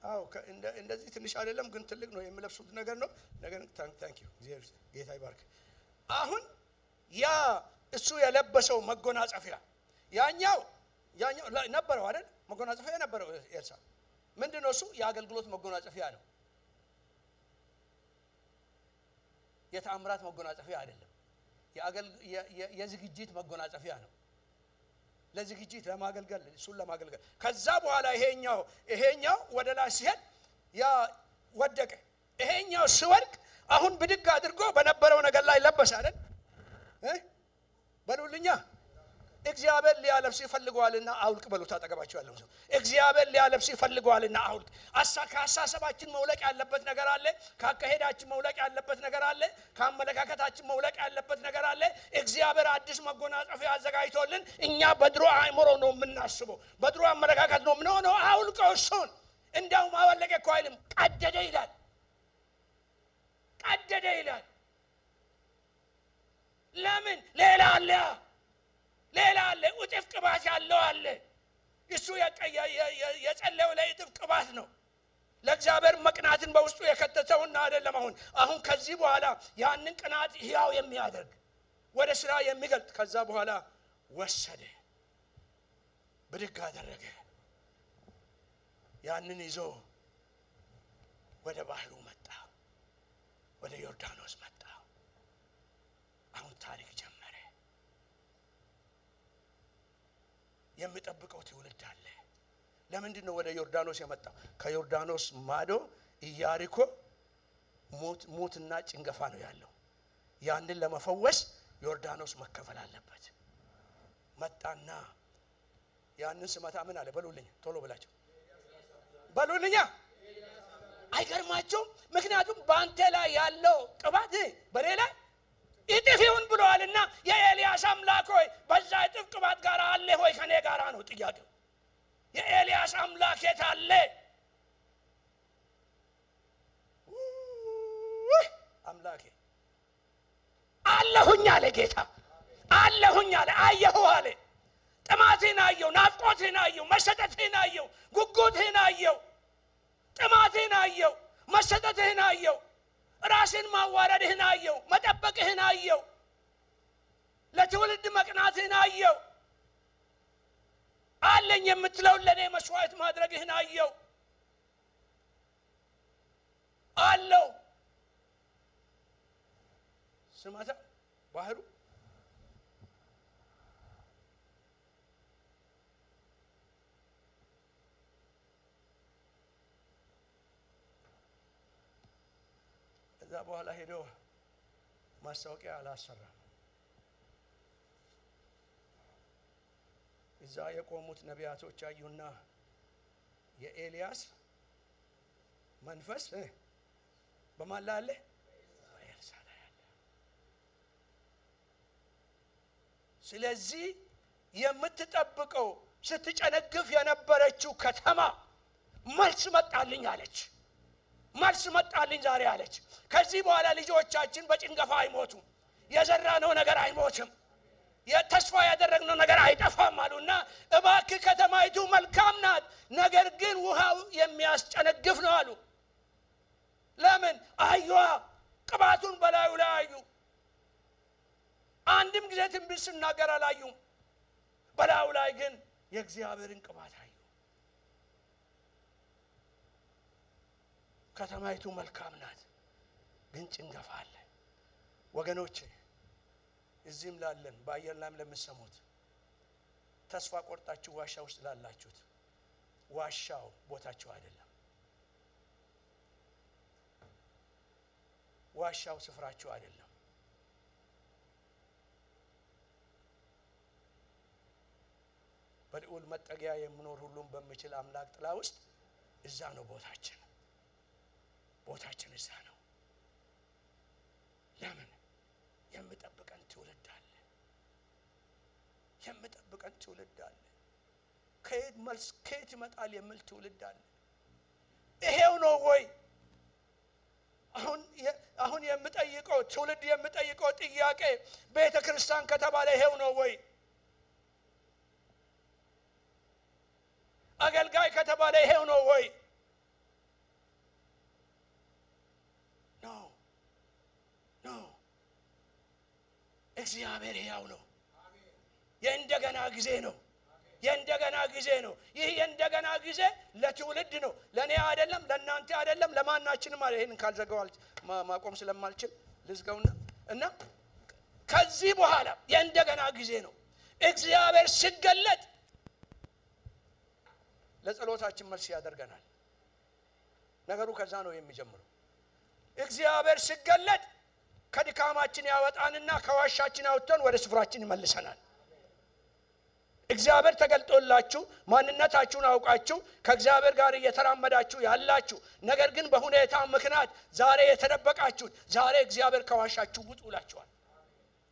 አው እንደዚህ ትንሽ አይደለም ግን ትልቅ ነው የሚለብሱት ነገር ነው ነገር ታንክ ዩ ጌታ ይባርክ አሁን ያ እሱ የለበሰው መጎናጸፊያ ያኛው ነበረው አይደል መጎናጸፊያ ነበረው ኤልሳ ምንድነው እሱ የአገልግሎት መጎናጸፊያ ነው የተአምራት መጎናጸፊያ አይደለም የዝግጅት መጎናጸፊያ ነው ለዝግጅት ለማገልገል እሱን ለማገልገል ከዛ በኋላ ይሄኛው ወደ ላይ ሲሄድ ያ ወደቀ ይሄኛው ሲወድቅ አሁን ብድግ አድርጎ በነበረው ነገር ላይ ለበሰ አይደል በሉልኛ እግዚአብሔር ሊያለብስ ይፈልጋልና አውልቅ በሉት አጠገባቸው ያለው ሰው እግዚአብሔር ሊያለብስ ይፈልጋልና አውልቅ ከአስተሳሰባችን መውለቅ ያለበት ነገር አለ ካካሄዳችን መውለቅ ያለበት ነገር አለ ካመለካከታችን መውለቅ ያለበት ነገር አለ እግዚአብሔር አዲስ መጎናጸፊያ አዘጋጅቶልን እኛ በድሮ አእምሮ ነው የምናስበው በድሮ አመለካከት ነው ምንሆነው አውልቀው እሱን እንደው ማወለቀ እኮ አይልም ቀደደ ይላል ለምን ሌላ አለ እጥፍ ቅባት ያለው አለ እሱ የጸለየው ላይ እጥፍ ቅባት ነው ለእግዚአብሔር መቅናትን በውስጡ የከተተውና አይደለም አሁን ከዚህ በኋላ ያንን ቅናት ሕያው የሚያደርግ ወደ ስራ የሚገልጥ ከዛ በኋላ ወሰደ ብድግ አደረገ ያንን ይዞ ወደ ባህሩ መጣ ወደ ዮርዳኖስ መጣ አሁን ታሪክ ጀመረ የሚጠብቀው ትውልድ አለ ለምንድን ነው ወደ ዮርዳኖስ የመጣው ከዮርዳኖስ ማዶ ኢያሪኮ ሞትና ጭንገፋ ነው ያለው ያንን ለመፈወስ ዮርዳኖስ መከፈል አለበት መጣና ያንን ስመታ ምን አለ በሉልኝ ቶሎ ብላችሁ በሉልኛ አይገርማችሁም ምክንያቱም ባንተ ላይ ያለው ቅባት በሌላ እጥፍ ይሁን ብለዋልና የኤልያስ አምላክ ሆይ በዛ እጥፍ ቅባት ጋር አለ ሆይ ከኔ ጋር ነው ጥያቄው የኤልያስ አምላክ የት አለ አምላኬ አለሁኝ አለ ጌታ አለሁኝ አለ አየሁ አለ ጥማቴን አየሁ ናፍቆቴን አየሁ መሰጠቴን አየሁ ጉጉቴን አየሁ ጥማቴን አየሁ መሰጠቴን አየሁ ራስን ማዋረድህን አየሁ መጠበቅህን አየሁ ለትውልድ መቅናትህን አየሁ አለኝ የምትለው ለኔ መስዋዕት ማድረግህን አየሁ አለው ስማታ ባህሩ እዛ በኋላ ሄዶ ማስታወቂያ አላሰራም እዛ የቆሙት ነቢያቶች አዩና የኤልያስ መንፈስ በማን ላይ አለ በኤልሳ ላይ አለ ስለዚህ የምትጠብቀው ስትጨነግፍ የነበረችው ከተማ መልስ መጣልኝ አለች መልስ መጣልኝ ዛሬ አለች ከዚህ በኋላ ልጆቻችን በጭንገፋ አይሞቱም የዘራነው ነገር አይሞትም የተስፋ ያደረግነው ነገር አይጠፋም አሉና እባክህ ከተማይቱ መልካም ናት ነገር ግን ውሃው የሚያስጨነግፍ ነው አሉ ለምን አዩዋ ቅባቱን በላዩ ላይ አዩ አንድም ጊዜ ትንቢት ሲናገር አላዩም በላዩ ላይ ግን የእግዚአብሔርን ቅባት አዩ ከተማይቱ መልካም ናት ግን ጭንገፋ አለ ወገኖቼ እዚህም ላለን በአየር ላይም ለምትሰሙት ተስፋ ቆርጣችሁ ዋሻ ውስጥ ላላችሁት ዋሻው ቦታችሁ አይደለም ዋሻው ስፍራችሁ አይደለም በልዑል መጠጊያ የምኖር ሁሉም በሚችል አምላክ ጥላ ውስጥ እዛ ነው ቦታችን እዛ ነው ለምን የምጠብቀን ትውልድ አለ ከየት ይመጣል የሚል ትውልድ አለ ይሄው ነው ወይ አሁን የምጠይቀው ትውልድ የምጠይቀው ጥያቄ ቤተክርስቲያን ከተባለ ይሄው ነው ወይ አገልጋይ ከተባለ ይሄው ነው ወይ እግዚአብሔር ያው ነው የእንደገና ጊዜ ነው ይህ የእንደገና ጊዜ ለትውልድ ነው ለኔ አይደለም ለናንተ አይደለም ለማናችንም ማለት ይሄን ካልዘጋው ማቆም ስለማልችል ልዝጋውና እና ከዚህ በኋላ የእንደገና ጊዜ ነው እግዚአብሔር ሲገለጥ ለጸሎታችን መልስ ያደርገናል። ነገሩ ከዛ ነው የሚጀምረው። እግዚአብሔር ሲገለጥ ከድካማችን ያወጣንና ከዋሻችን አውጥተን ወደ ስፍራችን ይመልሰናል። እግዚአብሔር ተገልጦላችሁ ማንነታችሁን አውቃችሁ ከእግዚአብሔር ጋር እየተራመዳችሁ ያላችሁ ነገር ግን በሁኔታ ምክንያት ዛሬ የተደበቃችሁ ዛሬ እግዚአብሔር ከዋሻችሁ ውጡላችኋል።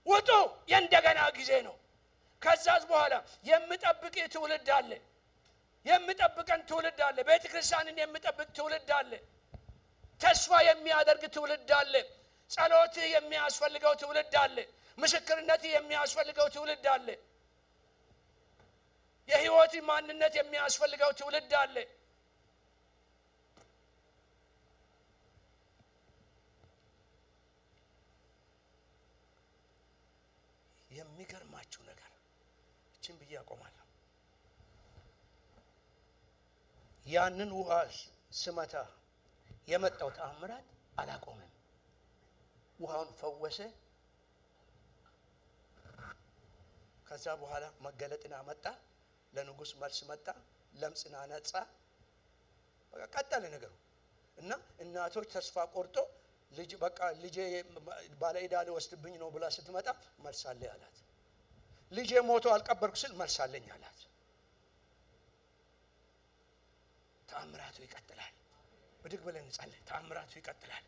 ውጡ፣ የእንደገና ጊዜ ነው። ከዛስ በኋላ የሚጠብቅ ትውልድ አለ። የሚጠብቀን ትውልድ አለ። ቤተክርስቲያንን የሚጠብቅ ትውልድ አለ። ተስፋ የሚያደርግ ትውልድ አለ። ጸሎት የሚያስፈልገው ትውልድ አለ። ምስክርነት የሚያስፈልገው ትውልድ አለ። የህይወት ማንነት የሚያስፈልገው ትውልድ አለ። የሚገርማችሁ ነገር እቺን ብዬ አቆማለሁ። ያንን ውሃ ስመታ የመጣው ተአምራት አላቆመም። ውሃውን ፈወሰ። ከዛ በኋላ መገለጥና መጣ። ለንጉስ መልስ መጣ። ለምጽና ነጻ። በቃ ቀጠለ ነገሩ እና እናቶች ተስፋ ቆርጦ ልጅ በቃ ልጄ ባለ ዕዳ ሊወስድብኝ ነው ብላ ስትመጣ መልስ አለ አላት። ልጄ ሞቶ አልቀበርኩ ስል መልስ አለኝ አላት። ተአምራቱ ይቀጥላል። ብድግ ብለን እንጸልይ። ተአምራቱ ይቀጥላል።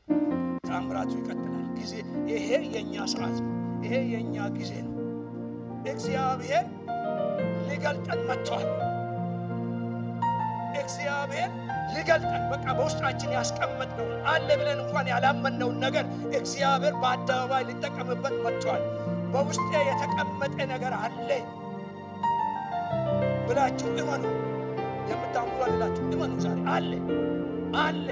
ተአምራቱ ይቀጥላል። ጊዜ ይሄ የኛ ሰዓት ነው። ይሄ የኛ ጊዜ ነው። እግዚአብሔር ሊገልጠን መጥቷል። እግዚአብሔር ሊገልጠን በቃ በውስጣችን ያስቀመጥነው አለ ብለን እንኳን ያላመነው ነገር እግዚአብሔር በአደባባይ ሊጠቀምበት መጥቷል። በውስጤ የተቀመጠ ነገር አለ ብላችሁ እመኑ። የምታምኑ አላችሁ እመኑ። ዛሬ አለ አለ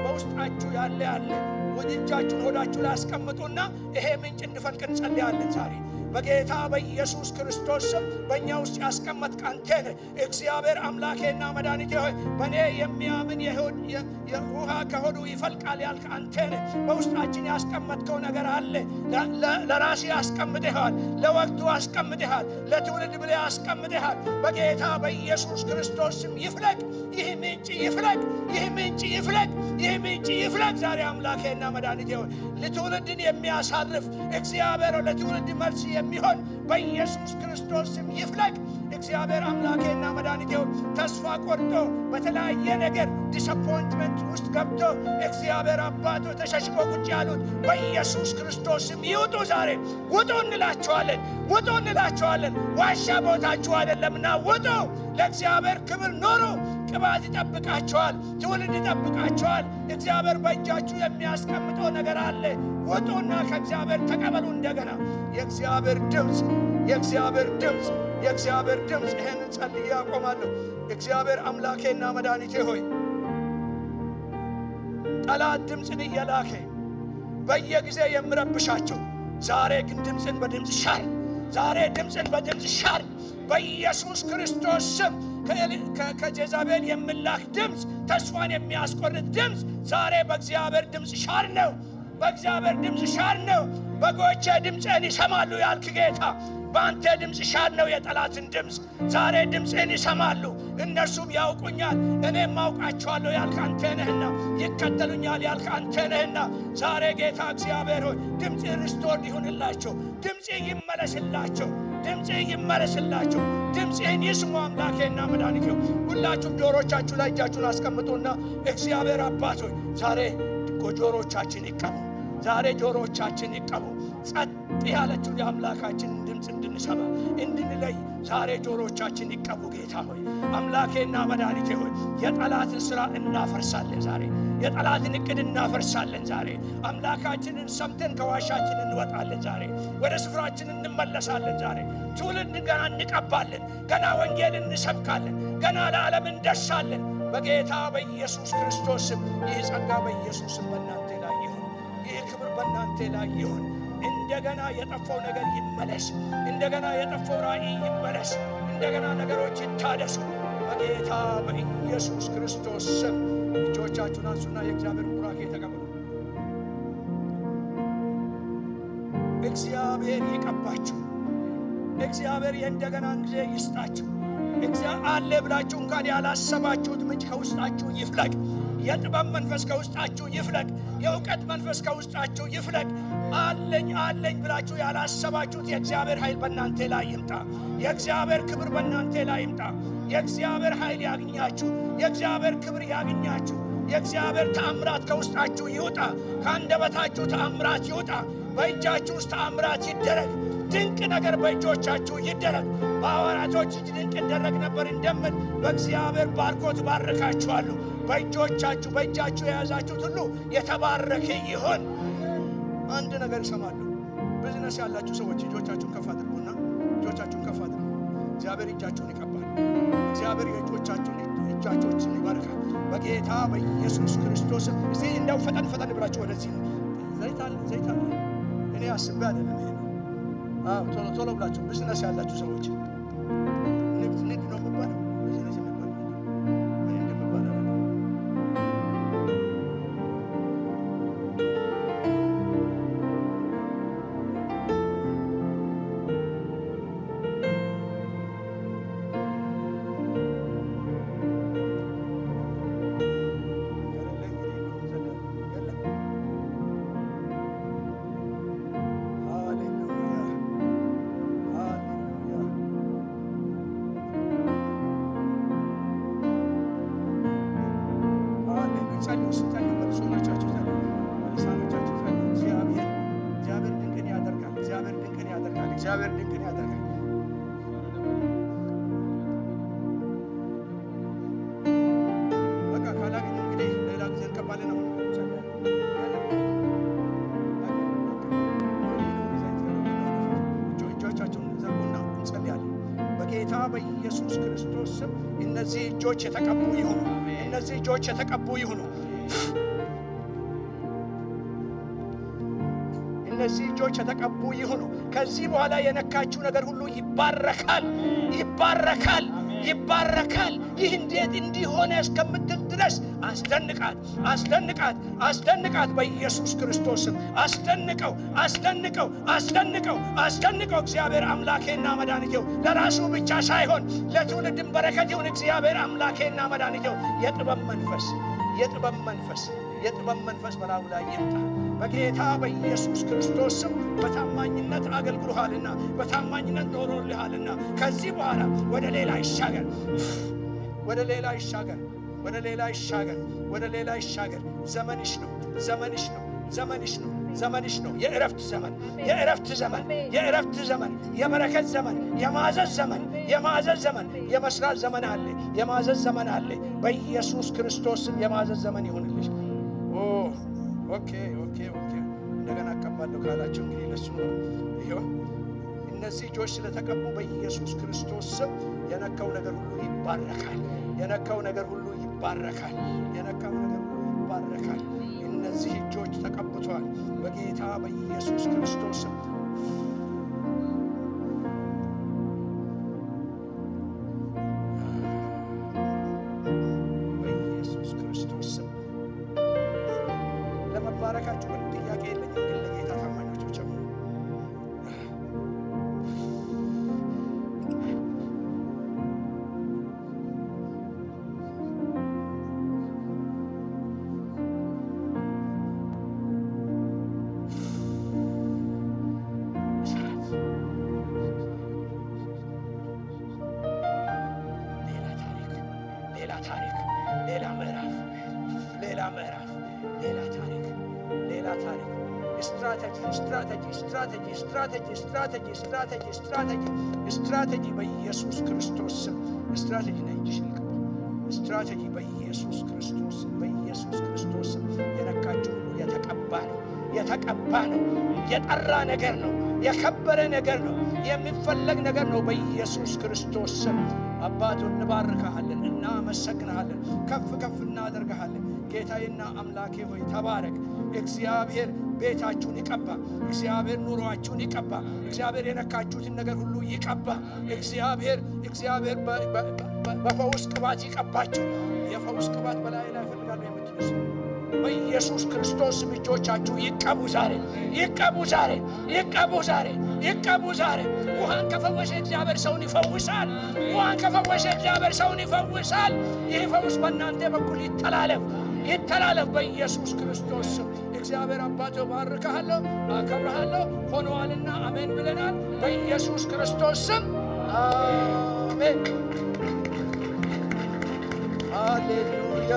በውስጣችሁ ያለ አለ። ወዲጃችሁን ሆዳችሁ ላይ አስቀምጡና ይሄ ምንጭ እንዲፈልቅ እንጸልያለን ዛሬ በጌታ በኢየሱስ ክርስቶስ ስም። በእኛ ውስጥ ያስቀመጥክ አንተ ነህ እግዚአብሔር አምላኬና መድኃኒቴ ሆይ በእኔ የሚያምን የውሃ ከሆዱ ይፈልቃል ያልክ አንተ ነህ። በውስጣችን ያስቀመጥከው ነገር አለ። ለራሴ አስቀምጠሃል፣ ለወቅቱ አስቀምጠሃል፣ ለትውልድ ብለህ አስቀምጠሃል። በጌታ በኢየሱስ ክርስቶስ ስም ይፍለቅ ይህ ምንጭ፣ ይፍለቅ ይህ ምንጭ፣ ይፍለቅ ይህ ምንጭ፣ ይፍለቅ ዛሬ አምላኬና መድኃኒቴ ሆይ ለትውልድን የሚያሳርፍ እግዚአብሔር ለትውልድ መልስ የሚሆን በኢየሱስ ክርስቶስ ስም ይፍለቅ። እግዚአብሔር አምላኬና መድኃኒቴ ሆይ ተስፋ ቆርጦ በተለያየ ነገር ዲስአፖይንትመንት ውስጥ ገብቶ እግዚአብሔር አባቶ ተሸሽጎ ቁጭ ያሉት በኢየሱስ ክርስቶስ ስም ይውጡ። ዛሬ ውጡ እንላቸዋለን፣ ውጡ እንላቸዋለን። ዋሻ ቦታችሁ አይደለምና ውጡ። ለእግዚአብሔር ክብር ኑሩ። ቅባት ይጠብቃቸዋል፣ ትውልድ ይጠብቃቸዋል። እግዚአብሔር በእጃችሁ የሚያስቀምጠው ነገር አለ። ውጡና ከእግዚአብሔር ተቀበሉ። እንደገና የእግዚአብሔር ድምፅ፣ የእግዚአብሔር ድምፅ፣ የእግዚአብሔር ድምፅ። ይሄንን ጸልዬ አቆማለሁ። እግዚአብሔር አምላኬና መድኃኒቴ ሆይ ጠላት ድምፅን እየላከ በየጊዜ የምረብሻቸው ዛሬ ግን ድምፅን በድምፅ ሻር። ዛሬ ድምፅን በድምፅ ሻር በኢየሱስ ክርስቶስ ስም። ከጀዛቤል የምላክ ድምፅ፣ ተስፋን የሚያስቆርጥ ድምፅ ዛሬ በእግዚአብሔር ድምፅ ሻር ነው። በእግዚአብሔር ድምፅ ሻር ነው። በጎቼ ድምፅን ይሰማሉ ያልክ ጌታ በአንተ ድምፅ ሻር ነው የጠላትን ድምፅ። ዛሬ ድምፅን ይሰማሉ፣ እነርሱም ያውቁኛል፣ እኔም አውቃቸዋለሁ ያልክ አንተ ነህና፣ ይከተሉኛል ያልክ አንተ ነህና ዛሬ ጌታ እግዚአብሔር ሆይ ድምፅ ሪስቶርድ ይሁንላቸው። ድምፅ ይመለስላቸው። ድምፅ ይመለስላቸው። ድምፅህን ይስሙ አምላኬና መድኃኒቴ። ሁላችሁም ጆሮቻችሁ ላይ እጃችሁን አስቀምጡና እግዚአብሔር አባት ሆይ ዛሬ ጆሮቻችን ይቀቡ። ዛሬ ጆሮቻችን ይቀቡ። ጸጥ ያለችው የአምላካችን ድምፅ እንድንሰማ እንድንለይ ዛሬ ጆሮቻችን ይቀቡ። ጌታ ሆይ አምላኬና መድኃኒቴ ሆይ የጠላትን ሥራ እናፈርሳለን ዛሬ። የጠላትን እቅድ እናፈርሳለን ዛሬ። አምላካችንን ሰምተን ከዋሻችን እንወጣለን ዛሬ። ወደ ስፍራችን እንመለሳለን ዛሬ። ትውልድ ገና እንቀባለን፣ ገና ወንጌልን እንሰብካለን፣ ገና ለዓለም እንደርሳለን። በጌታ በኢየሱስ ክርስቶስ ስም ይህ ጸጋ በኢየሱስ ስም በእናንተ ላይ ይሁን። ይህ ክብር በእናንተ ላይ ይሁን። እንደገና የጠፋው ነገር ይመለስ። እንደገና የጠፋው ራእይ ይመለስ። እንደገና ነገሮች ይታደሱ በጌታ በኢየሱስ ክርስቶስ ስም። እጆቻችሁን አንሱና የእግዚአብሔር ቡራኬ ተቀበሉ። እግዚአብሔር ይቀባችሁ። እግዚአብሔር የእንደገና ጊዜ ይስጣችሁ። እግዚአብሔር አለ ብላችሁ እንኳን ያላሰባችሁት ምንጭ ከውስጣችሁ ይፍለቅ። የጥበብ መንፈስ ከውስጣችሁ ይፍለቅ። የእውቀት መንፈስ ከውስጣችሁ ይፍለቅ። አለኝ ብላችሁ ያላሰባችሁት የእግዚአብሔር ኃይል በእናንተ ላይ ይምጣ። የእግዚአብሔር ክብር በእናንተ ላይ ይምጣ። የእግዚአብሔር ኃይል ያግኛችሁ። የእግዚአብሔር ክብር ያግኛችሁ። የእግዚአብሔር ተአምራት ከውስጣችሁ ይውጣ። ከአንደበታችሁ ተአምራት ይውጣ። በእጃችሁ ውስጥ ተአምራት ይደረግ። ድንቅ ነገር በእጆቻችሁ ይደረግ። በሐዋርያቶች እጅ ድንቅ ይደረግ ነበር እንደምን በእግዚአብሔር ባርኮት ባርካችኋለሁ። በእጃችሁ የያዛችሁት ሁሉ የተባረከ ይሁን። አንድ ነገር ይሰማለሁ። ቢዝነስ ያላችሁ ሰዎች እጆቻችሁን ከፍ አድርጉና እጆቻችሁን ከፍ አድርጉ። እግዚአብሔር እጃችሁን ይቀባል። እግዚአብሔር እጆቻችሁን ይባርካል በጌታ በኢየሱስ ክርስቶስ። እስቲ እንደው ፈጠን ብላችሁ ወደዚህ ነው። ዘይት አለ። እኔ አስቤ አይደለም ይሄ። ቶሎ ብላችሁ ቢዝነስ ያላችሁ ሰዎች ንግድ ነው የሚባለው። ቢዝነስ የሚባለው ምን እንደሚባለው እግዚአብሔር ድንቅን ያደርጋል። በቃ ካላገኘ እንግዲህ ሌላ ጊዜ እንቀባለን ነው። እጆቻቸውን ዘርጉና እንጸልያለን። በጌታ በኢየሱስ ክርስቶስ ስም እነዚህ እጆች የተቀቡ ይሁኑ። እነዚህ እጆች የተቀቡ ይሁኑ። እነዚህ እጆች የተቀቡ ይሁኑ። ከዚህ በኋላ የነካችሁ ነገር ሁሉ ይባረካል። ይህ እንዴት እንዲሆነ እስከምትል ድረስ አስደንቃት በኢየሱስ ክርስቶስ ስም። አስደንቀው። እግዚአብሔር አምላኬና መድኃኒቴው ለራሱ ብቻ ሳይሆን ለትውልድም በረከት ይሁን። እግዚአብሔር አምላኬና መድኃኒቴው የጥበብ መንፈስ በላዩ ላይ ይምጣ በጌታ በኢየሱስ ክርስቶስ ስም። በታማኝነት አገልግሎሃልና በታማኝነት ኖሮልሃልና ከዚህ በኋላ ወደ ሌላ ይሻገር። ዘመንሽ ነው። የእረፍት ዘመን፣ የበረከት ዘመን፣ የማዘዝ ዘመን፣ የመስራት ዘመን አለ። የማዘዝ ዘመን አለ። በኢየሱስ ክርስቶስ ስም የማዘዝ ዘመን ይሁንልሽ። ኦኬ እንደገና አቀባለሁ ካላችሁ እንግዲህ ለሱ ነው። ይሄው እነዚህ እጆች ስለተቀቡ በኢየሱስ ክርስቶስ ስም የነካው ነገር ሁሉ ይባረካል። እነዚህ እጆች ተቀብቷል በጌታ በኢየሱስ ክርስቶስ ስም። ለመባረካችሁ ምን ጥያቄ የለኝም፣ ግን ለጌታ ታማኞች ብቻ ነው። ሌላ ታሪክ፣ ሌላ ምዕራፍ፣ ሌላ ታሪክ። ስትራቴጂ በኢየሱስ ክርስቶስ ስም። ስትራቴጂ ነው እንጂ ስትራቴጂ በኢየሱስ ክርስቶስ ስም። የነካችሁ ሁሉ የተቀባ ነው። የጠራ ነገር ነው። የከበረ ነገር ነው። የሚፈለግ ነገር ነው። በኢየሱስ ክርስቶስ ስም አባቱ እንባርካለን፣ እናመሰግናለን፣ ከፍ እናደርጋለን። ጌታዬና አምላኬ ሆይ ተባረክ። እግዚአብሔር ቤታችሁን ይቀባ። እግዚአብሔር ኑሮአችሁን ይቀባ። እግዚአብሔር የነካችሁትን ነገር ሁሉ ይቀባ። እግዚአብሔር በፈውስ ቅባት ይቀባችሁ። የፈውስ ቅባት በላይ ላይ ፈልጋለሁ የምትነሱ በኢየሱስ ክርስቶስ እጆቻችሁ ይቀቡ ዛሬ ይቀቡ ዛሬ ይቀቡ ዛሬ ይቀቡ ዛሬ ውሃን ከፈወሰ እግዚአብሔር ሰውን ይፈውሳል ውሃን ከፈወሰ እግዚአብሔር ሰውን ይፈውሳል ይህ ፈውስ በእናንተ በኩል ይተላለፍ በኢየሱስ ክርስቶስ እግዚአብሔር አባቶ ባርካለሁ አከብራለሁ ሆነዋልና አሜን ብለናል በኢየሱስ ክርስቶስ ስም አሜን ሃሌሉያ